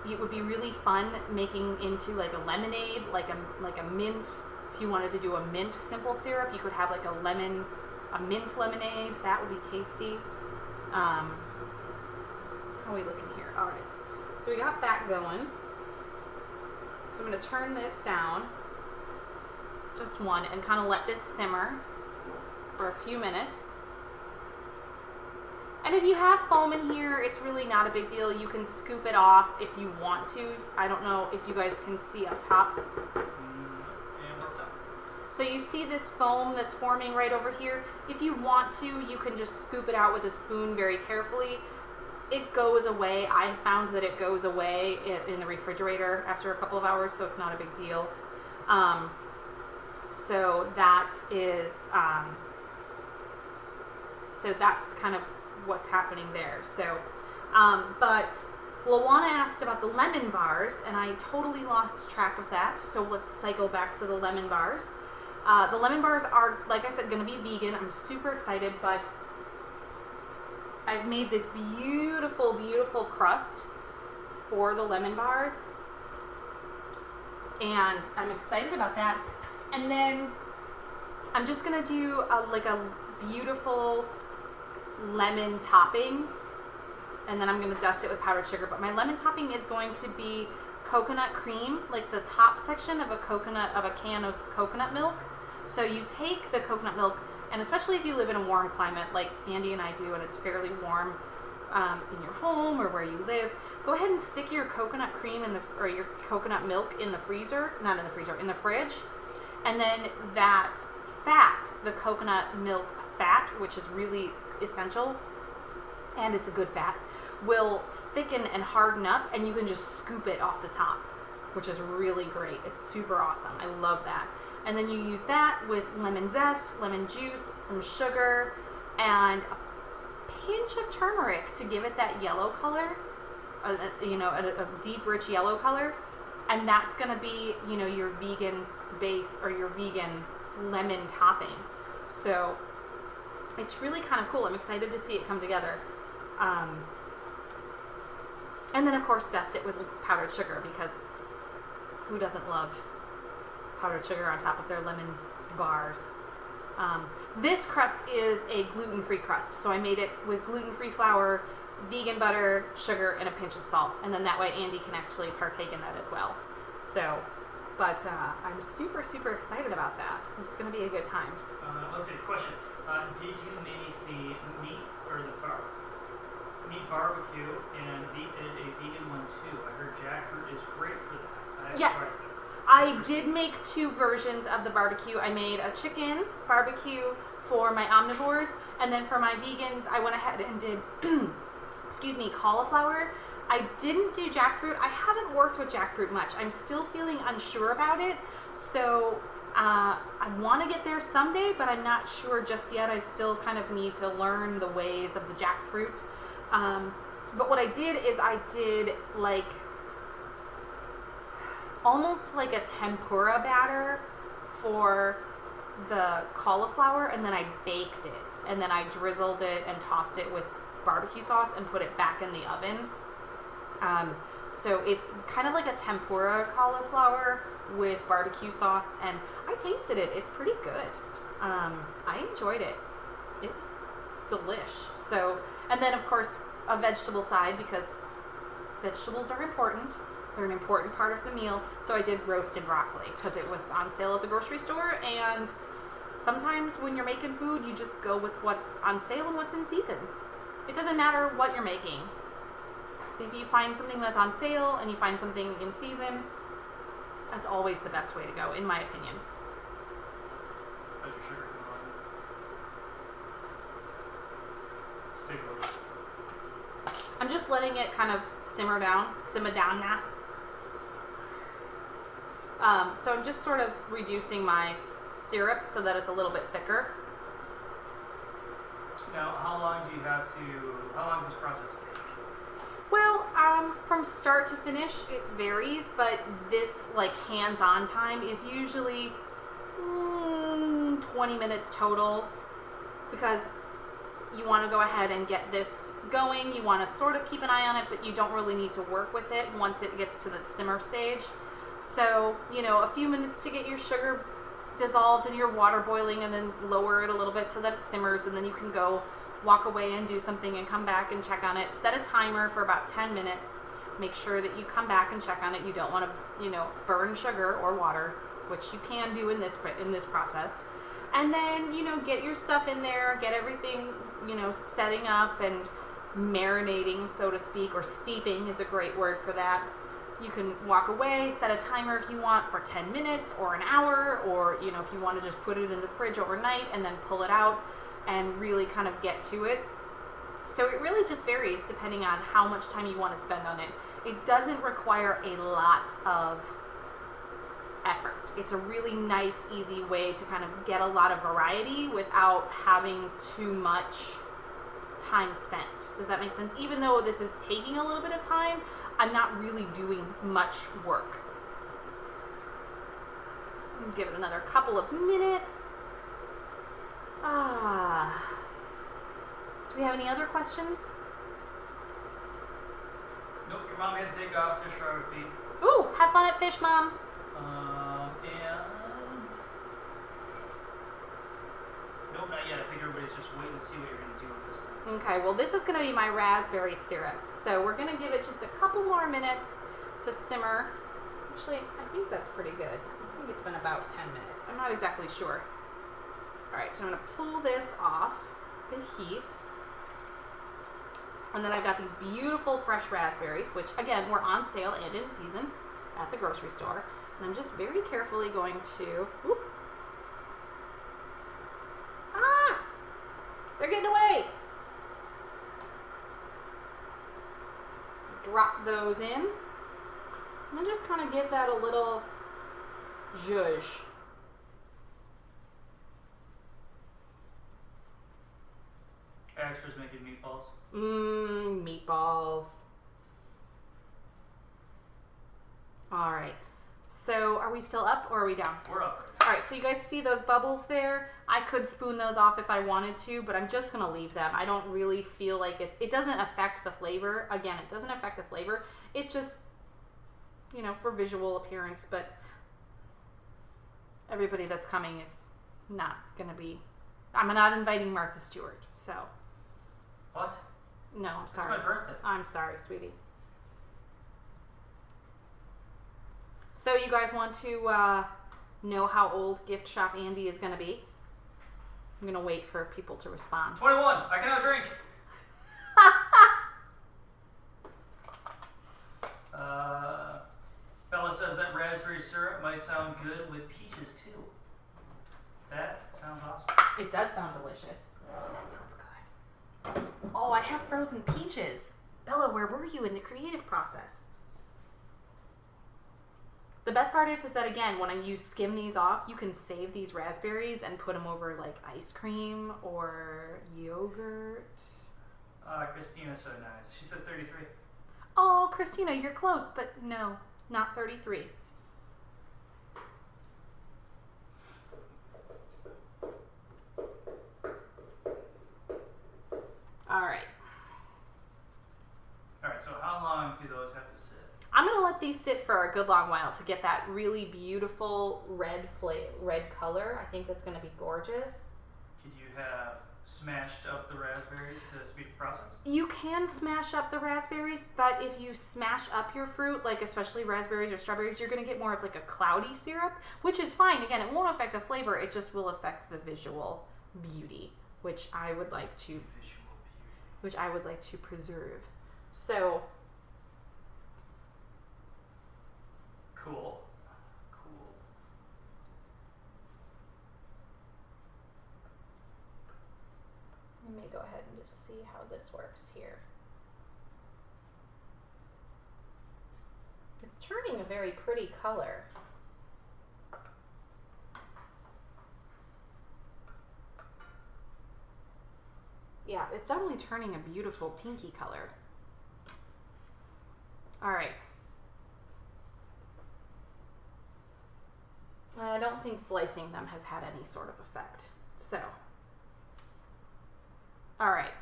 It would be really fun making into like a lemonade, like a mint. If you wanted to do a mint simple syrup, you could have like a mint lemonade. That would be tasty. How are we looking here? All right. So we got that going. So I'm going to turn this down, just one, and kind of let this simmer for a few minutes. And if you have foam in here, it's really not a big deal. You can scoop it off if you want to. I don't know if you guys can see up top. So you see this foam that's forming right over here. If you want to, you can just scoop it out with a spoon very carefully. It goes away. I found that it goes away in the refrigerator after a couple of hours, so it's not a big deal. So that is, so that's kind of what's happening there. So, but Lawana asked about the lemon bars, and I totally lost track of that. So let's cycle back to the lemon bars. The lemon bars are, like I said, going to be vegan. I'm super excited, but I've made this beautiful, beautiful crust for the lemon bars, and I'm excited about that. And then I'm just going to do a beautiful lemon topping, and then I'm going to dust it with powdered sugar. But my lemon topping is going to be coconut cream, like the top section of a can of coconut milk. So you take the coconut milk, and especially if you live in a warm climate like Andy and I do, and it's fairly warm in your home or where you live, go ahead and stick your coconut cream or your coconut milk in the freezer, not in the freezer, in the fridge. And then that fat, the coconut milk fat, which is really essential, and it's a good fat, will thicken and harden up, and you can just scoop it off the top, which is really great. It's super awesome. I love that. And then you use that with lemon zest, lemon juice, some sugar, and a pinch of turmeric to give it that yellow color, a deep, rich yellow color. And that's going to be, your vegan base or your vegan lemon topping. So it's really kind of cool. I'm excited to see it come together. And then, of course, dust it with powdered sugar, because who doesn't love powdered sugar on top of their lemon bars? This crust is a gluten-free crust, so I made it with gluten-free flour, vegan butter, sugar, and a pinch of salt, and then that way Andy can actually partake in that as well. So, but I'm super, super excited about that. It's going to be a good time. Let's see, question. Did you make the meat barbecue, and did a vegan one too? I heard jackfruit is great for that. Yes. I did make 2 versions of the barbecue. I made a chicken barbecue for my omnivores, and then for my vegans, I went ahead and did, cauliflower. I didn't do jackfruit. I haven't worked with jackfruit much. I'm still feeling unsure about it, so I want to get there someday, but I'm not sure just yet. I still kind of need to learn the ways of the jackfruit. But what I did is I did almost like a tempura batter for the cauliflower, and then I baked it, and then I drizzled it and tossed it with barbecue sauce and put it back in the oven. So it's kind of like a tempura cauliflower with barbecue sauce, and I tasted it. It's pretty good. I enjoyed it. It was delish. So, and then of course a vegetable side, because vegetables are important. They're an important part of the meal. So I did roasted broccoli because it was on sale at the grocery store, and sometimes when you're making food, you just go with what's on sale and what's in season. It doesn't matter what you're making. If you find something that's on sale and you find something in season, that's always the best way to go, in my opinion. How's your sugar coming on? Stick with it. I'm just letting it kind of simmer down now. So I'm just sort of reducing my syrup so that it's a little bit thicker. Now, how long does this process take? Well, from start to finish, it varies, but this, like, hands-on time is usually 20 minutes total, because you want to go ahead and get this going. You want to sort of keep an eye on it, but you don't really need to work with it once it gets to the simmer stage. So, you know, a few minutes to get your sugar dissolved in your water boiling, and then lower it a little bit so that it simmers, and then you can go walk away and do something and come back and check on it. Set a timer for about 10 minutes. Make sure that you come back and check on it. You don't want to, you know, burn sugar or water, which you can do in this process. And then, you know, get your stuff in there, get everything, you know, setting up and marinating, so to speak, or steeping is a great word for that. You can walk away, set a timer if you want for 10 minutes or an hour, or, you know, if you want to just put it in the fridge overnight and then pull it out and really kind of get to it. So it really just varies depending on how much time you want to spend on it. It doesn't require a lot of effort. It's a really nice, easy way to kind of get a lot of variety without having too much time spent. Does that make sense? Even though this is taking a little bit of time, I'm not really doing much work. Give it another couple of minutes. Do we have any other questions? Nope, your mom had to take off. Fish fry with Pete. Ooh, have fun at Fish, Mom. Nope, not yet. I think everybody's just waiting to see what you're going to do with this thing. Okay, well, this is going to be my raspberry syrup. So we're going to give it just a couple more minutes to simmer. Actually, I think that's pretty good. I think it's been about 10 minutes. I'm not exactly sure. All right, so I'm going to pull this off the heat. And then I've got these beautiful fresh raspberries, which, again, were on sale and in season at the grocery store. And I'm just very carefully going to... Whoop. Ah! They're getting away! Drop those in. And then just kind of give that a little zhuzh. Extra's making meatballs. Meatballs. All right. So are we still up or are we down? We're up. All right. So you guys see those bubbles there? I could spoon those off if I wanted to, but I'm just going to leave them. I don't really feel like it doesn't affect the flavor. Again, it doesn't affect the flavor. It just, you know, for visual appearance, but everybody that's coming is not going to be, I'm not inviting Martha Stewart, so. What? No, I'm sorry. It's my birthday. I'm sorry, sweetie. So you guys want to know how old Gift Shop Andy is going to be? I'm going to wait for people to respond. 21. I cannot drink. Bella says that raspberry syrup might sound good with peaches too. That sounds awesome. It does sound delicious. Oh, that sounds good. Oh, I have frozen peaches. Bella, where were you in the creative process? The best part is that, again, when you skim these off, you can save these raspberries and put them over, like, ice cream or yogurt. Christina's so nice. She said 33. Oh, Christina, you're close, but no, not 33. All right. All right, so how long do those have to sit? I'm going to let these sit for a good long while to get that really beautiful red color. I think that's going to be gorgeous. Could you have smashed up the raspberries to speed the process? You can smash up the raspberries, but if you smash up your fruit, like especially raspberries or strawberries, you're going to get more of like a cloudy syrup, which is fine. Again, it won't affect the flavor. It just will affect the visual beauty, which I would like to... Visual beauty. which I would like to preserve. So, Cool. let me go ahead and just see how this works here. It's turning a very pretty color. Yeah, it's definitely turning a beautiful pinky color. All right. I don't think slicing them has had any sort of effect. So, all right.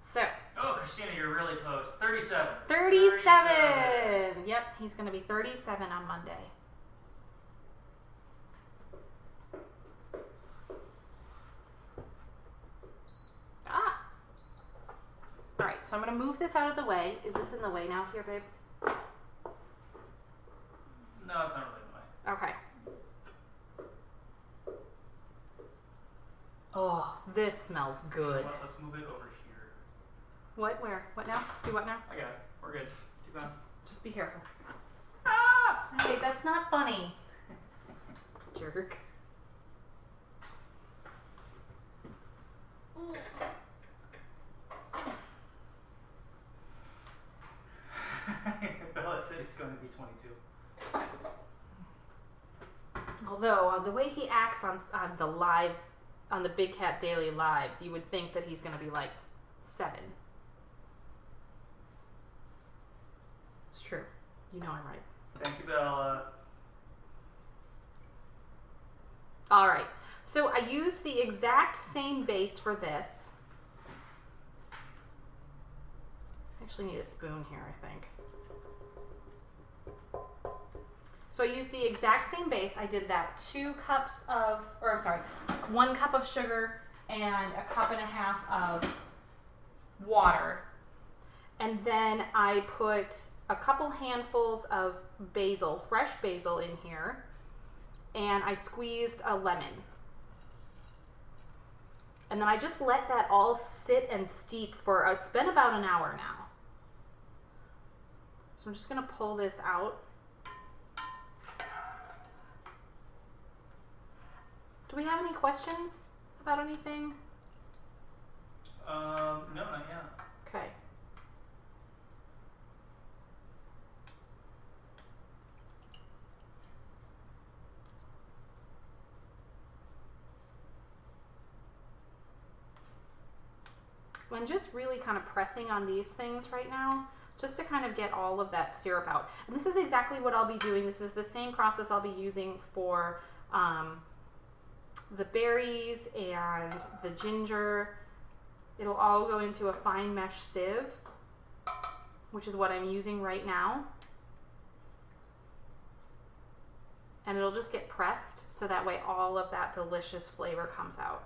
So, Oh, Christina, you're really close. 37. 37. Yep, he's going to be 37 on Monday. Ah. All right, so I'm going to move this out of the way. Is this in the way now here, babe? No, it's not really in the way. Okay. Oh, this smells good. Let's move it over here. What? Where? What now? Do what now? I got it. We're good. Keep going. Just be careful. Ah! Hey, that's not funny. Jerk. Bella said he's going to be 22. Although the way he acts on the live, on the Big Cat Daily Lives, you would think that he's going to be like 7. It's true. You know I'm right. Thank you, Bella. All right. So I used the exact same base for this. I actually need a spoon here, I think. So I used the exact same base. I did that 1 cup of sugar and 1.5 cups of water. And then I put a couple handfuls of basil, fresh basil in here. And I squeezed a lemon. And then I just let that all sit and steep for, it's been about an hour now. So I'm just gonna pull this out. Do we have any questions about anything? No, not yet. Okay. I'm just really kind of pressing on these things right now, just to kind of get all of that syrup out. And this is exactly what I'll be doing. This is the same process I'll be using for the berries and the ginger. It'll all go into a fine mesh sieve, which is what I'm using right now. And it'll just get pressed so that way all of that delicious flavor comes out.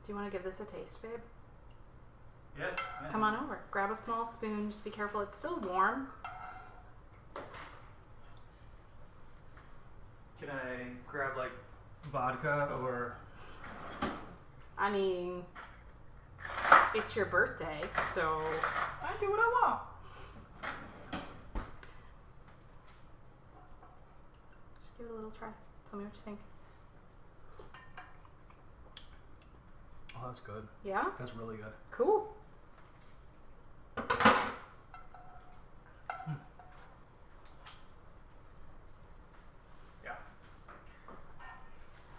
Do you want to give this a taste, babe? Yeah. Come on over. Grab a small spoon. Just be careful. It's still warm. Can I grab like vodka or? I mean, it's your birthday, so I do what I want. just give it a little try. Tell me what you think. Oh, that's good. Yeah? That's really good. Cool. Yeah.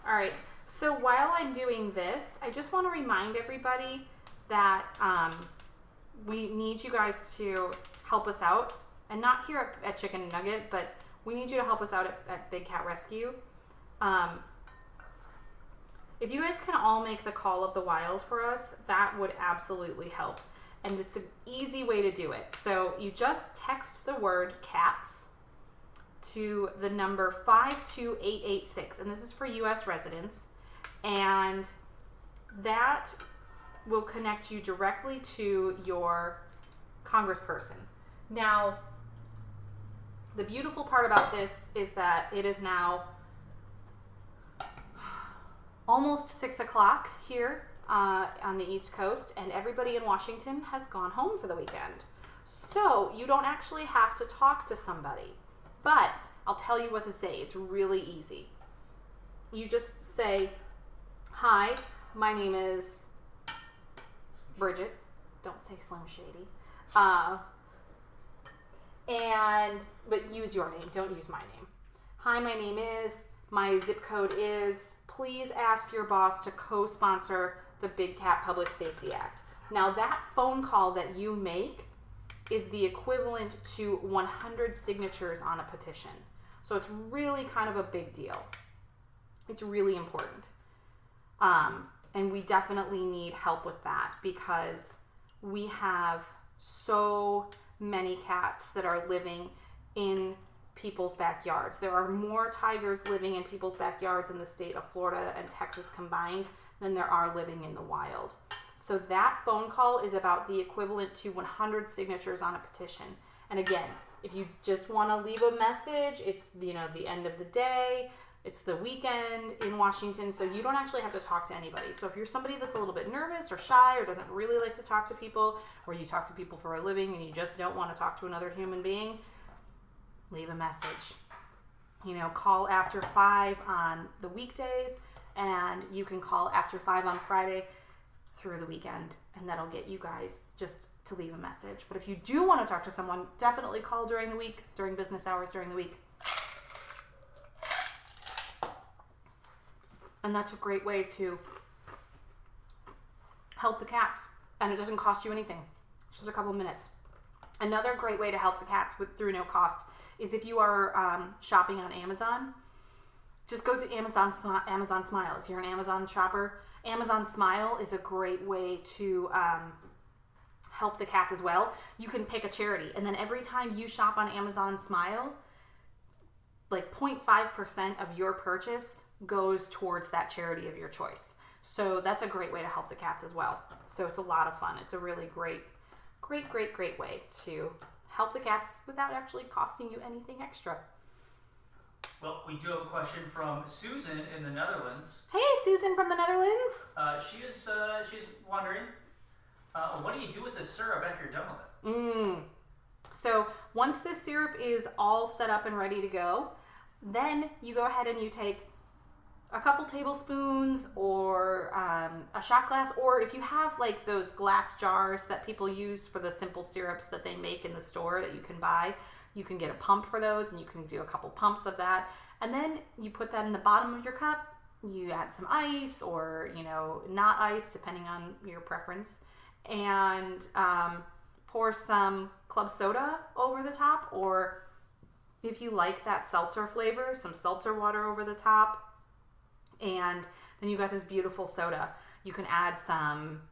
All right. So while I'm doing this, I just want to remind everybody that we need you guys to help us out, and not here at Chicken Nugget, but we need you to help us out at Big Cat Rescue. If you guys can all make the Call of the Wild for us, that would absolutely help. And it's an easy way to do it. So you just text the word cats to the number 52886, and this is for US residents, and that will connect you directly to your congressperson. Now, the beautiful part about this is that it is now almost 6 o'clock here on the East Coast, and everybody in Washington has gone home for the weekend. So you don't actually have to talk to somebody. But I'll tell you what to say. It's really easy. You just say, "Hi, my name is Bridget." Don't say Slim Shady. But use your name. Don't use my name. "Hi, my name is, my zip code is, please ask your boss to co-sponsor the Big Cat Public Safety Act." Now that phone call that you make is the equivalent to 100 signatures on a petition. So it's really kind of a big deal. It's really important. And we definitely need help with that because we have so many cats that are living in people's backyards. There are more tigers living in people's backyards in the state of Florida and Texas combined than there are living in the wild. So that phone call is about the equivalent to 100 signatures on a petition. And again, if you just want to leave a message, it's the end of the day, it's the weekend in Washington, so you don't actually have to talk to anybody. So if you're somebody that's a little bit nervous or shy or doesn't really like to talk to people, or you talk to people for a living and you just don't want to talk to another human being, leave a message. Call after 5 on the weekdays, and you can call after 5 on Friday through the weekend, and that'll get you guys just to leave a message. But if you do want to talk to someone, definitely call during the week, during business hours during the week. And that's a great way to help the cats, and it doesn't cost you anything. It's just a couple minutes. Another great way to help the cats through no cost is if you are shopping on Amazon, just go to Amazon Smile. If you're an Amazon shopper, Amazon Smile is a great way to help the cats as well. You can pick a charity, and then every time you shop on Amazon Smile, like 0.5% of your purchase goes towards that charity of your choice. So that's a great way to help the cats as well. So it's a lot of fun. It's a really great way to help the cats without actually costing you anything extra. Well, we do have a question from Susan in the Netherlands. Hey, Susan from the Netherlands. She's wondering, what do you do with the syrup after you're done with it? So once this syrup is all set up and ready to go, then you go ahead and you take a couple tablespoons or a shot glass, or if you have like those glass jars that people use for the simple syrups that they make in the store that you can buy, you can get a pump for those, and you can do a couple pumps of that. And then you put that in the bottom of your cup. You add some ice or, not ice, depending on your preference. And pour some club soda over the top, or if you like that seltzer flavor, some seltzer water over the top. And then you got this beautiful soda. You can add some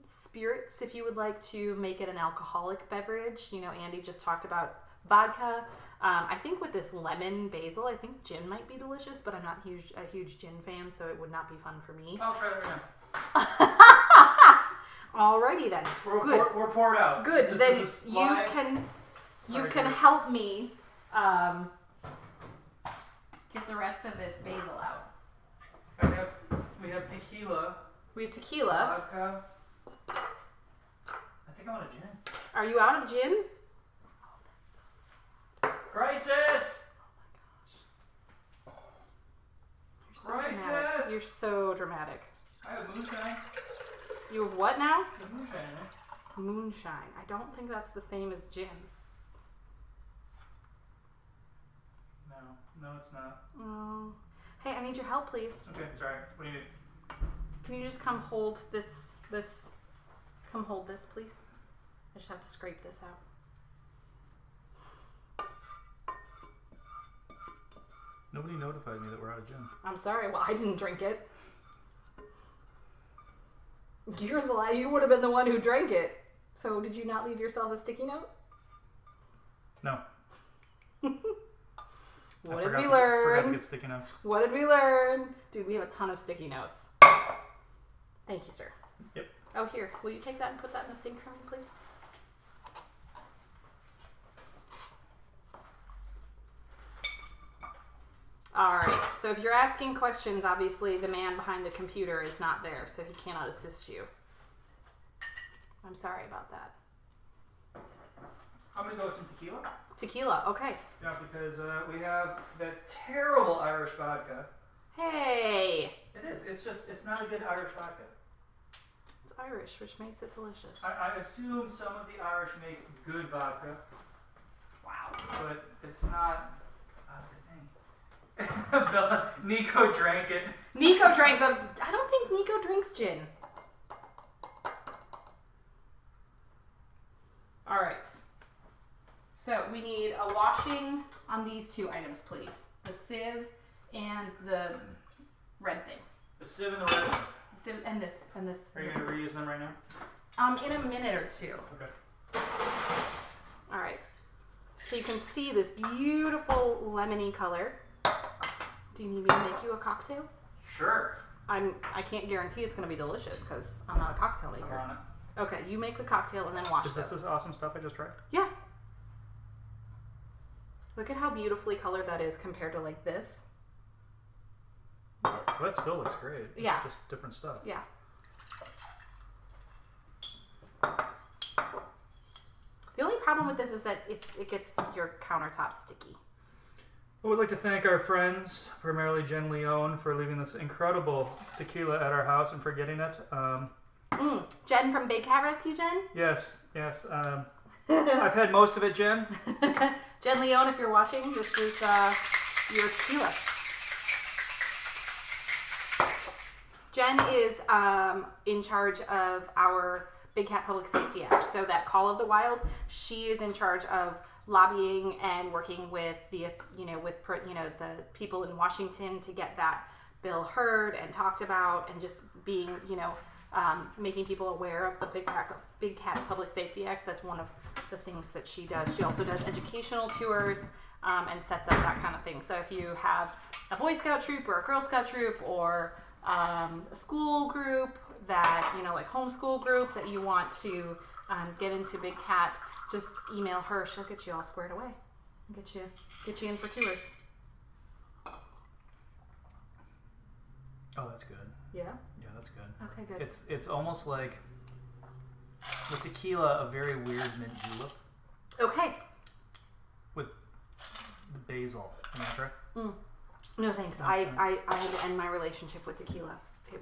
spirits if you would like to make it an alcoholic beverage. Andy just talked about vodka. I think with this lemon basil, I think gin might be delicious, but I'm not a huge gin fan, so it would not be fun for me. I'll try that right now. Alrighty then. Good. We're poured out. Good. Then you can help me get the rest of this basil out. We have tequila. We have tequila. Vodka. I think I'm out of gin. Are you out of gin? Oh, that's so sad. Crisis! Oh my gosh. You're so dramatic. You're so dramatic. I have moonshine. You have what now? I have moonshine in there. Moonshine. I don't think that's the same as gin. No, it's not. Oh. Hey, I need your help, please. Okay, sorry. What do you need? Can you just come hold this? Come hold this, please. I just have to scrape this out. Nobody notified me that we're out of gin. I'm sorry. Well, I didn't drink it. You would have been the one who drank it. So did you not leave yourself a sticky note? No. What did we learn? Forgot to get sticky notes. What did we learn? Dude, we have a ton of sticky notes. Thank you, sir. Yep. Oh, here. Will you take that and put that in the sink for me, please? All right. So if you're asking questions, obviously the man behind the computer is not there, so he cannot assist you. I'm sorry about that. I'm gonna go with some tequila. Tequila, okay. Yeah, because we have that terrible Irish vodka. Hey! It is. It's not a good Irish vodka. It's Irish, which makes it delicious. I assume some of the Irish make good vodka. Wow. But it's not the thing. Nico drank it. Nico drank the... I don't think Nico drinks gin. Alright. So we need a washing on these two items, please. The sieve and the red thing. The sieve and the red. The sieve and this. Are you going to reuse them right now? In a minute or two. Okay. Alright. So you can see this beautiful lemony color. Do you need me to make you a cocktail? Sure. I can't guarantee it's going to be delicious because I'm not a cocktail I'm maker. on it. Okay, you make the cocktail and then wash Is this those. this awesome stuff I just tried? Yeah. Look at how beautifully colored that is compared to like this. Well, that still looks great. It's Yeah. just different stuff. Yeah. The only problem with this is that it gets your countertop sticky. Well, we'd like to thank our friends, primarily Jen Leone, for leaving this incredible tequila at our house and for getting it. Jen from Big Cat Rescue, Jen? Yes. I've had most of it, Jen. Jen Leone, if you're watching, this is your tequila. Jen is in charge of our Big Cat Public Safety Act. So that Call of the Wild, she is in charge of lobbying and working with the the people in Washington to get that bill heard and talked about, and just being making people aware of the Big Cat Public Safety Act. That's one of the things that she does. She also does educational tours and sets up that kind of thing. So if you have a Boy Scout troop or a Girl Scout troop or a school group that, like homeschool group that you want to get into Big Cat, just email her. She'll get you all squared away. Get you in for tours. Oh, that's good. Yeah? Yeah, that's good. Okay, good. It's almost like with tequila, a very weird mint julep Okay. with the basil. You want to try? No thanks. I had to end my relationship with tequila. It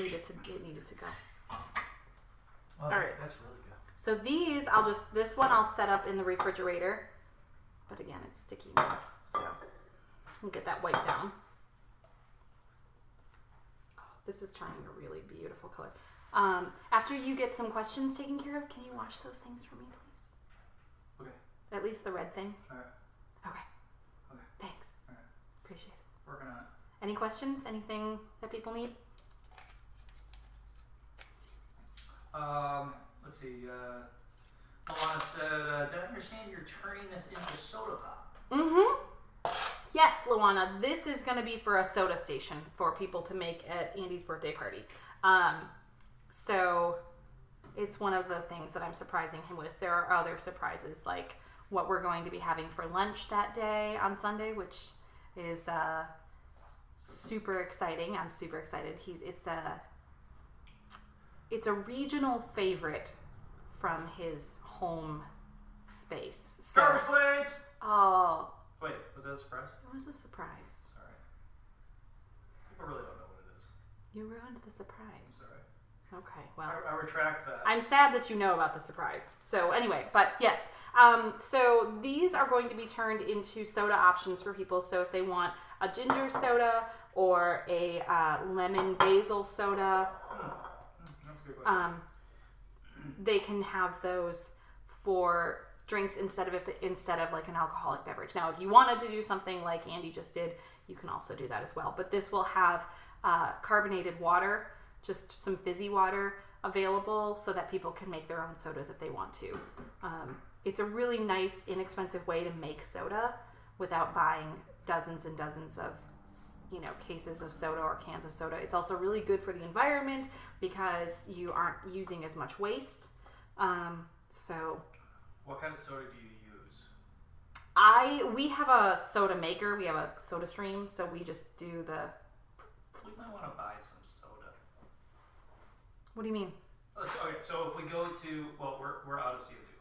needed to go. Oh, All right. That's really good. So these, this one I'll set up in the refrigerator. But again, it's sticky now. So we'll get that wiped down. Oh, this is turning a really beautiful color. After you get some questions taken care of, can you wash those things for me, please? Okay. At least the red thing. All right. Okay. Okay. Thanks. All right. Appreciate it. Working on it. Any questions? Anything that people need? Let's see. Alana said, did I understand you're turning this into soda pop? Mm-hmm. Yes, Luana, this is going to be for a soda station for people to make at Andy's birthday party. So it's one of the things that I'm surprising him with. There are other surprises, like what we're going to be having for lunch that day on Sunday, which is super exciting. I'm super excited. It's a regional favorite from his home space. So, Garbage plates! oh, Wait, was that a surprise? it was a surprise. Sorry. People really don't know what it is. You ruined the surprise. Sorry. Okay, well, I retract that. I'm sad that you know about the surprise. So anyway, but yes. So these are going to be turned into soda options for people. So if they want a ginger soda or a lemon basil soda, That's a good question. they can have those for drinks instead of like an alcoholic beverage. Now, if you wanted to do something like Andy just did, you can also do that as well. But this will have carbonated water, just some fizzy water available so that people can make their own sodas if they want to. It's a really nice, inexpensive way to make soda without buying dozens and dozens of cases of soda or cans of soda. It's also really good for the environment because you aren't using as much waste. So What kind of soda do you use? We have a soda maker. We have a soda stream, so we just do the. We might want to buy some soda. What do you mean? So if we go to, well, we're out of CO2.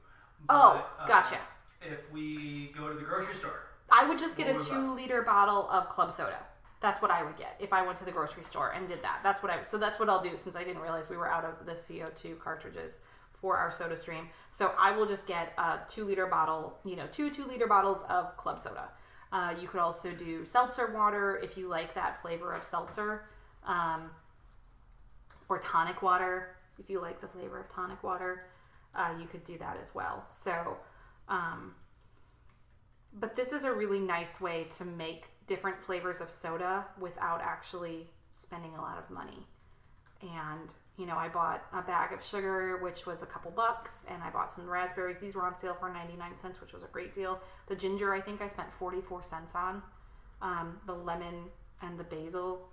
Oh, gotcha. If we go to the grocery store, I would just get a What would 2-liter bottle of club soda. That's what I would get if I went to the grocery store and did that. So that's what I'll do, since I didn't realize we were out of the CO2 cartridges for our soda stream. So I will just get a 2-liter bottle, 2-liter bottles of club soda. You could also do seltzer water if you like that flavor of seltzer, or tonic water if you like the flavor of tonic water. You could do that as well. So, but this is a really nice way to make different flavors of soda without actually spending a lot of money. And, I bought a bag of sugar, which was a couple bucks, and I bought some raspberries. These were on sale for 99 cents, which was a great deal. The ginger, I think I spent 44 cents on. The lemon and the basil.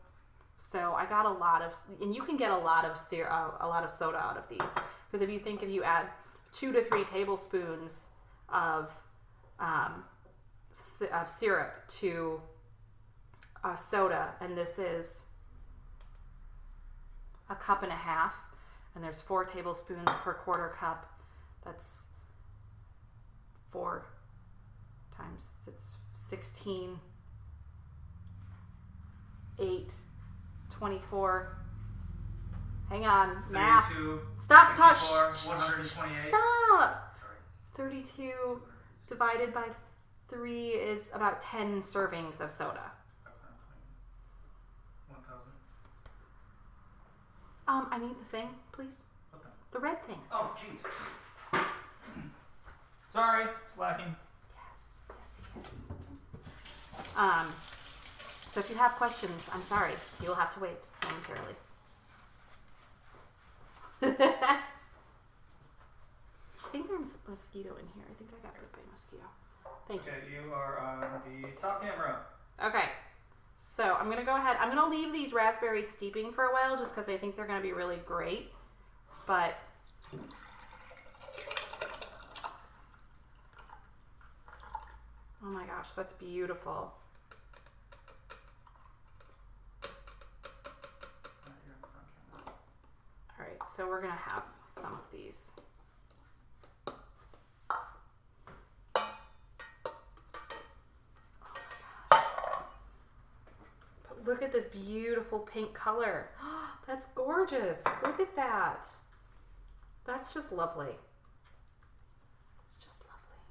So I got a lot of, and you can get a lot of soda out of these. Because if you add 2 to 3 tablespoons of syrup to a soda, and this is a cup and a half, and there's 4 tablespoons per quarter cup. That's 4 times, it's 16, 8, 24. Hang on, math. 32, Stop, 64, touch. 128. Stop. Sorry. 32 divided by 3 is about 10 servings of soda. 1,000. I need the thing, please. What The red thing. Oh, jeez. Sorry, slacking. Yes. So if you have questions, I'm sorry. You'll have to wait momentarily. I think there's a mosquito in here. I think I got bit by a mosquito. Thank you. Okay, you are on the top camera. Okay. So I'm going to go ahead. I'm going to leave these raspberries steeping for a while just because I think they're going to be really great. But oh my gosh, that's beautiful. All right, so we're going to have some of these. Look at this beautiful pink color. That's gorgeous. Look at that. That's just lovely. It's just lovely.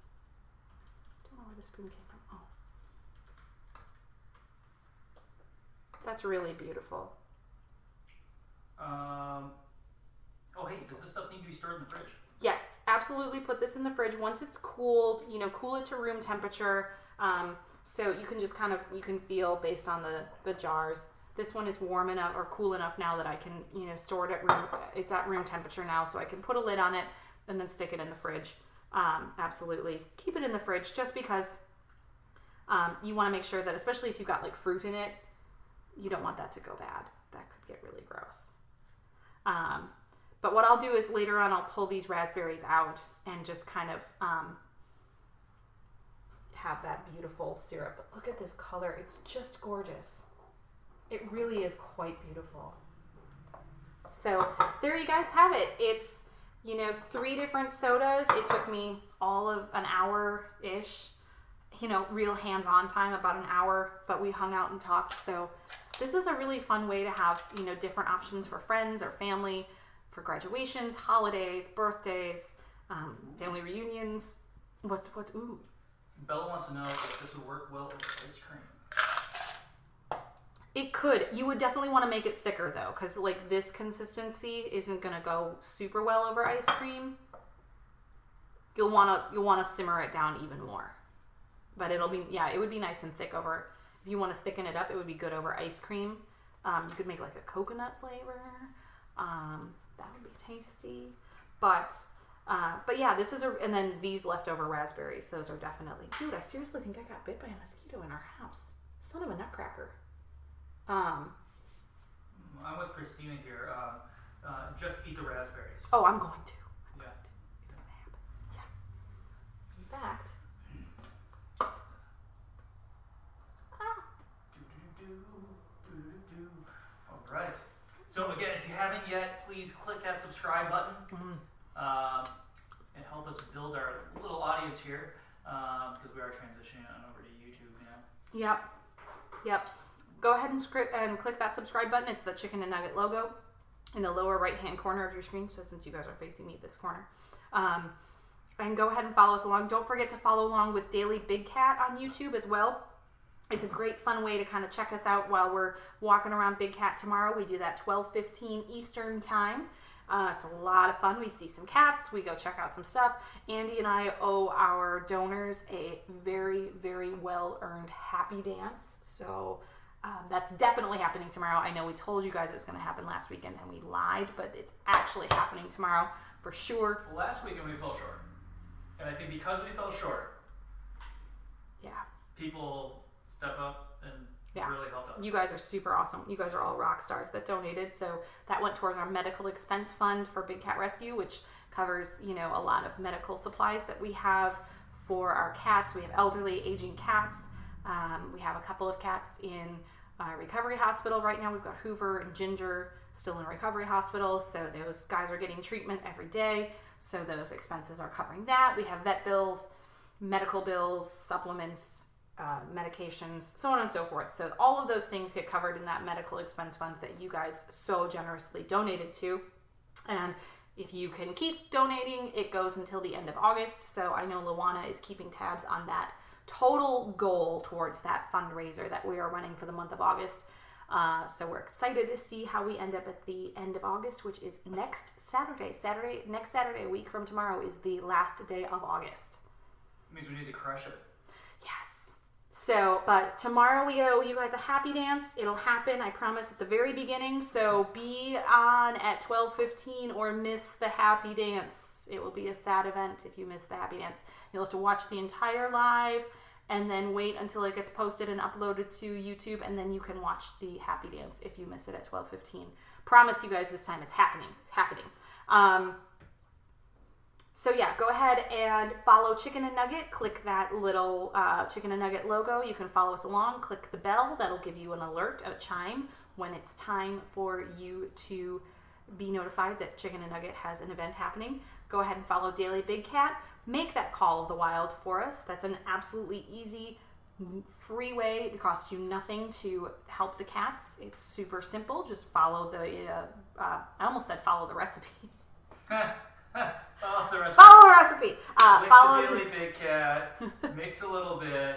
Don't know where the spoon came from. Oh. That's really beautiful. Oh, hey, does this stuff need to be stored in the fridge? Yes, absolutely. Put this in the fridge. Once it's cooled, cool it to room temperature. So you can just you can feel based on the jars. This one is warm enough or cool enough now that I can, store it it's at room temperature now, so I can put a lid on it and then stick it in the fridge. Absolutely. Keep it in the fridge just because you want to make sure that, especially if you've got like fruit in it, you don't want that to go bad. That could get really gross. But what I'll do is later on I'll pull these raspberries out and just kind of have that beautiful syrup. But look at this color. It's just gorgeous. It really is quite beautiful. So there you guys have it. It's, 3 different sodas. It took me all of an hour-ish, real hands-on time, about an hour, but we hung out and talked. So this is a really fun way to have, different options for friends or family, for graduations, holidays, birthdays, family reunions. Ooh. Bella wants to know if this would work well with ice cream. It could. You would definitely want to make it thicker though, because like this consistency isn't going to go super well over ice cream. You'll want to simmer it down even more. But it would be nice and thick over. If you want to thicken it up, it would be good over ice cream. You could make like a coconut flavor. That would be tasty. But yeah, this is and then these leftover raspberries, those are definitely, dude, I seriously think I got bit by a mosquito in our house. Son of a nutcracker. I'm with Christina here. Just eat the raspberries. Oh, I'm going to. Yeah. It's going to happen. Yeah. In fact, that subscribe button. And help us build our little audience here, because we are transitioning on over to YouTube now. Yep. Go ahead and click that subscribe button. It's the Chicken and Nugget logo in the lower right-hand corner of your screen. So since you guys are facing me this corner. And go ahead and follow us along. Don't forget to follow along with Daily Big Cat on YouTube as well. It's a great fun way to kind of check us out while we're walking around Big Cat tomorrow. We do that 12:15 Eastern time. It's a lot of fun. We see some cats. We go check out some stuff. Andy and I owe our donors a very, very well-earned happy dance. So that's definitely happening tomorrow. I know we told you guys it was going to happen last weekend and we lied, but it's actually happening tomorrow for sure. Last weekend we fell short. And I think because we fell short, people step up and really helped us. You guys are super awesome. You guys are all rock stars that donated. So that went towards our medical expense fund for Big Cat Rescue, which covers, a lot of medical supplies that we have for our cats. We have elderly, aging cats. We have a couple of cats in recovery hospital right now. We've got Hoover and Ginger still in recovery hospitals. So those guys are getting treatment every day. So those expenses are covering that. We have vet bills, medical bills, supplements, medications, so on and so forth. So all of those things get covered in that medical expense fund that you guys so generously donated to. And if you can keep donating, it goes until the end of August. So I know Luana is keeping tabs on that total goal towards that fundraiser that we are running for the month of August. So we're excited to see how we end up at the end of August, which is next Saturday. Next Saturday, a week from tomorrow, is the last day of August. It means we need to crush it. Yes. So, but tomorrow we owe you guys a happy dance. It'll happen, I promise, at the very beginning. So be on at 12:15 or miss the happy dance. It will be a sad event if you miss the happy dance. You'll have to watch the entire live and then wait until it gets posted and uploaded to YouTube, and then you can watch the happy dance if you miss it at 12:15. Promise you guys this time it's happening. It's happening. So yeah, go ahead and follow Chicken and Nugget. Click that little Chicken and Nugget logo. You can follow us along. Click the bell. That'll give you an alert, a chime, when it's time for you to be notified that Chicken and Nugget has an event happening. Go ahead and follow Daily Big Cat. Make that call of the wild for us. That's an absolutely easy, free way. It costs you nothing to help the cats. It's super simple. Just follow the, I almost said follow the recipe. Follow the recipe. Follow the recipe. Follow the Daily Big Cat. Mix a little bit.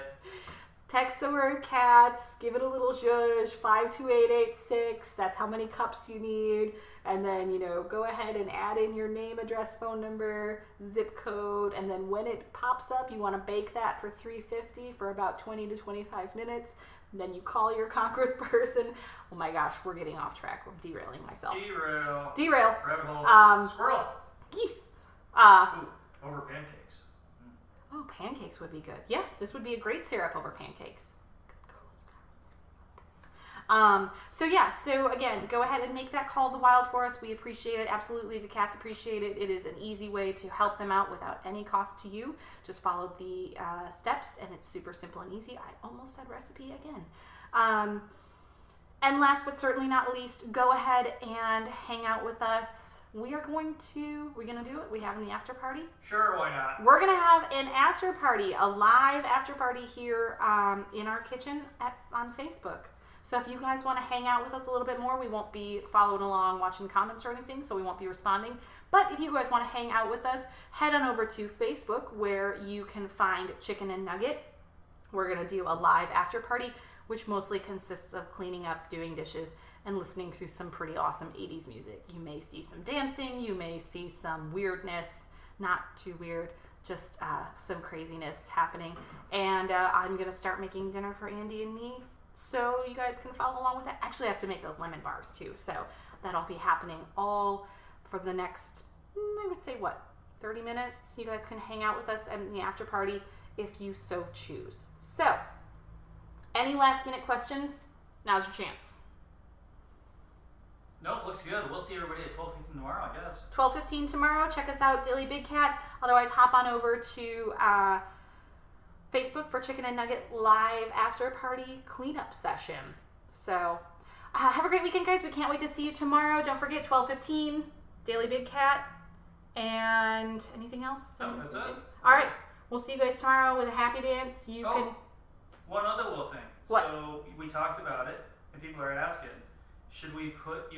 Text the word cats. Give it a little zhuzh. 52886. That's how many cups you need. And then, go ahead and add in your name, address, phone number, zip code. And then when it pops up, you want to bake that for $3.50 for about 20 to 25 minutes. And then you call your congressperson. Oh my gosh, we're getting off track. I'm derailing myself. Derail. Rabbit hole. Squirrel. Ooh, over pancakes. Oh, pancakes would be good. Yeah, this would be a great syrup over pancakes. So again, go ahead and make that call of the wild for us. We appreciate it. Absolutely, the cats appreciate it. It is an easy way to help them out without any cost to you. Just follow the steps, and it's super simple and easy. I almost said recipe again. And last but certainly not least, go ahead and hang out with us. We're going to do it. We having the after party? Sure, why not? We're going to have an after party, a live after party here in our kitchen on Facebook. So if you guys want to hang out with us a little bit more, we won't be following along, watching comments or anything, so we won't be responding. But if you guys want to hang out with us, head on over to Facebook where you can find Chicken and Nugget. We're going to do a live after party, which mostly consists of cleaning up, doing dishes, and listening to some pretty awesome 80s music. You may see some dancing, you may see some weirdness, not too weird, just some craziness happening. And I'm going to start making dinner for Andy and me, so you guys can follow along with that. Actually, I have to make those lemon bars too, so that'll be happening all for the next, I would say, 30 minutes. You guys can hang out with us in the after party if you so choose. So, any last minute questions? Now's your chance. Nope, looks good. We'll see everybody at 12:15 tomorrow, I guess. 12:15 tomorrow. Check us out, Daily Big Cat. Otherwise, hop on over to Facebook for Chicken and Nugget live after party cleanup session. So, have a great weekend, guys. We can't wait to see you tomorrow. Don't forget, 12:15. Daily Big Cat, and anything else? No, that's it. All right. We'll see you guys tomorrow with a happy dance. You can. One other little thing. What? So we talked about it, and people are asking, should we put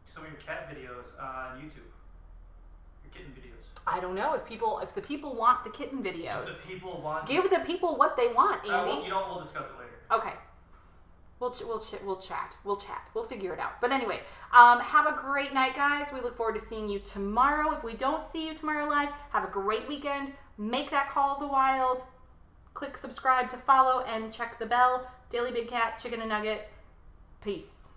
some of your cat videos on YouTube? Your kitten videos. I don't know if the people want the kitten videos. If the people want. Give the people what they want, Andy. You know what? We'll discuss it later. Okay. We'll chat. We'll figure it out. But anyway, have a great night, guys. We look forward to seeing you tomorrow. If we don't see you tomorrow live, have a great weekend. Make that Call of the Wild. Click subscribe to follow and check the bell. Daily Big Cat, Chicken and Nugget. Peace.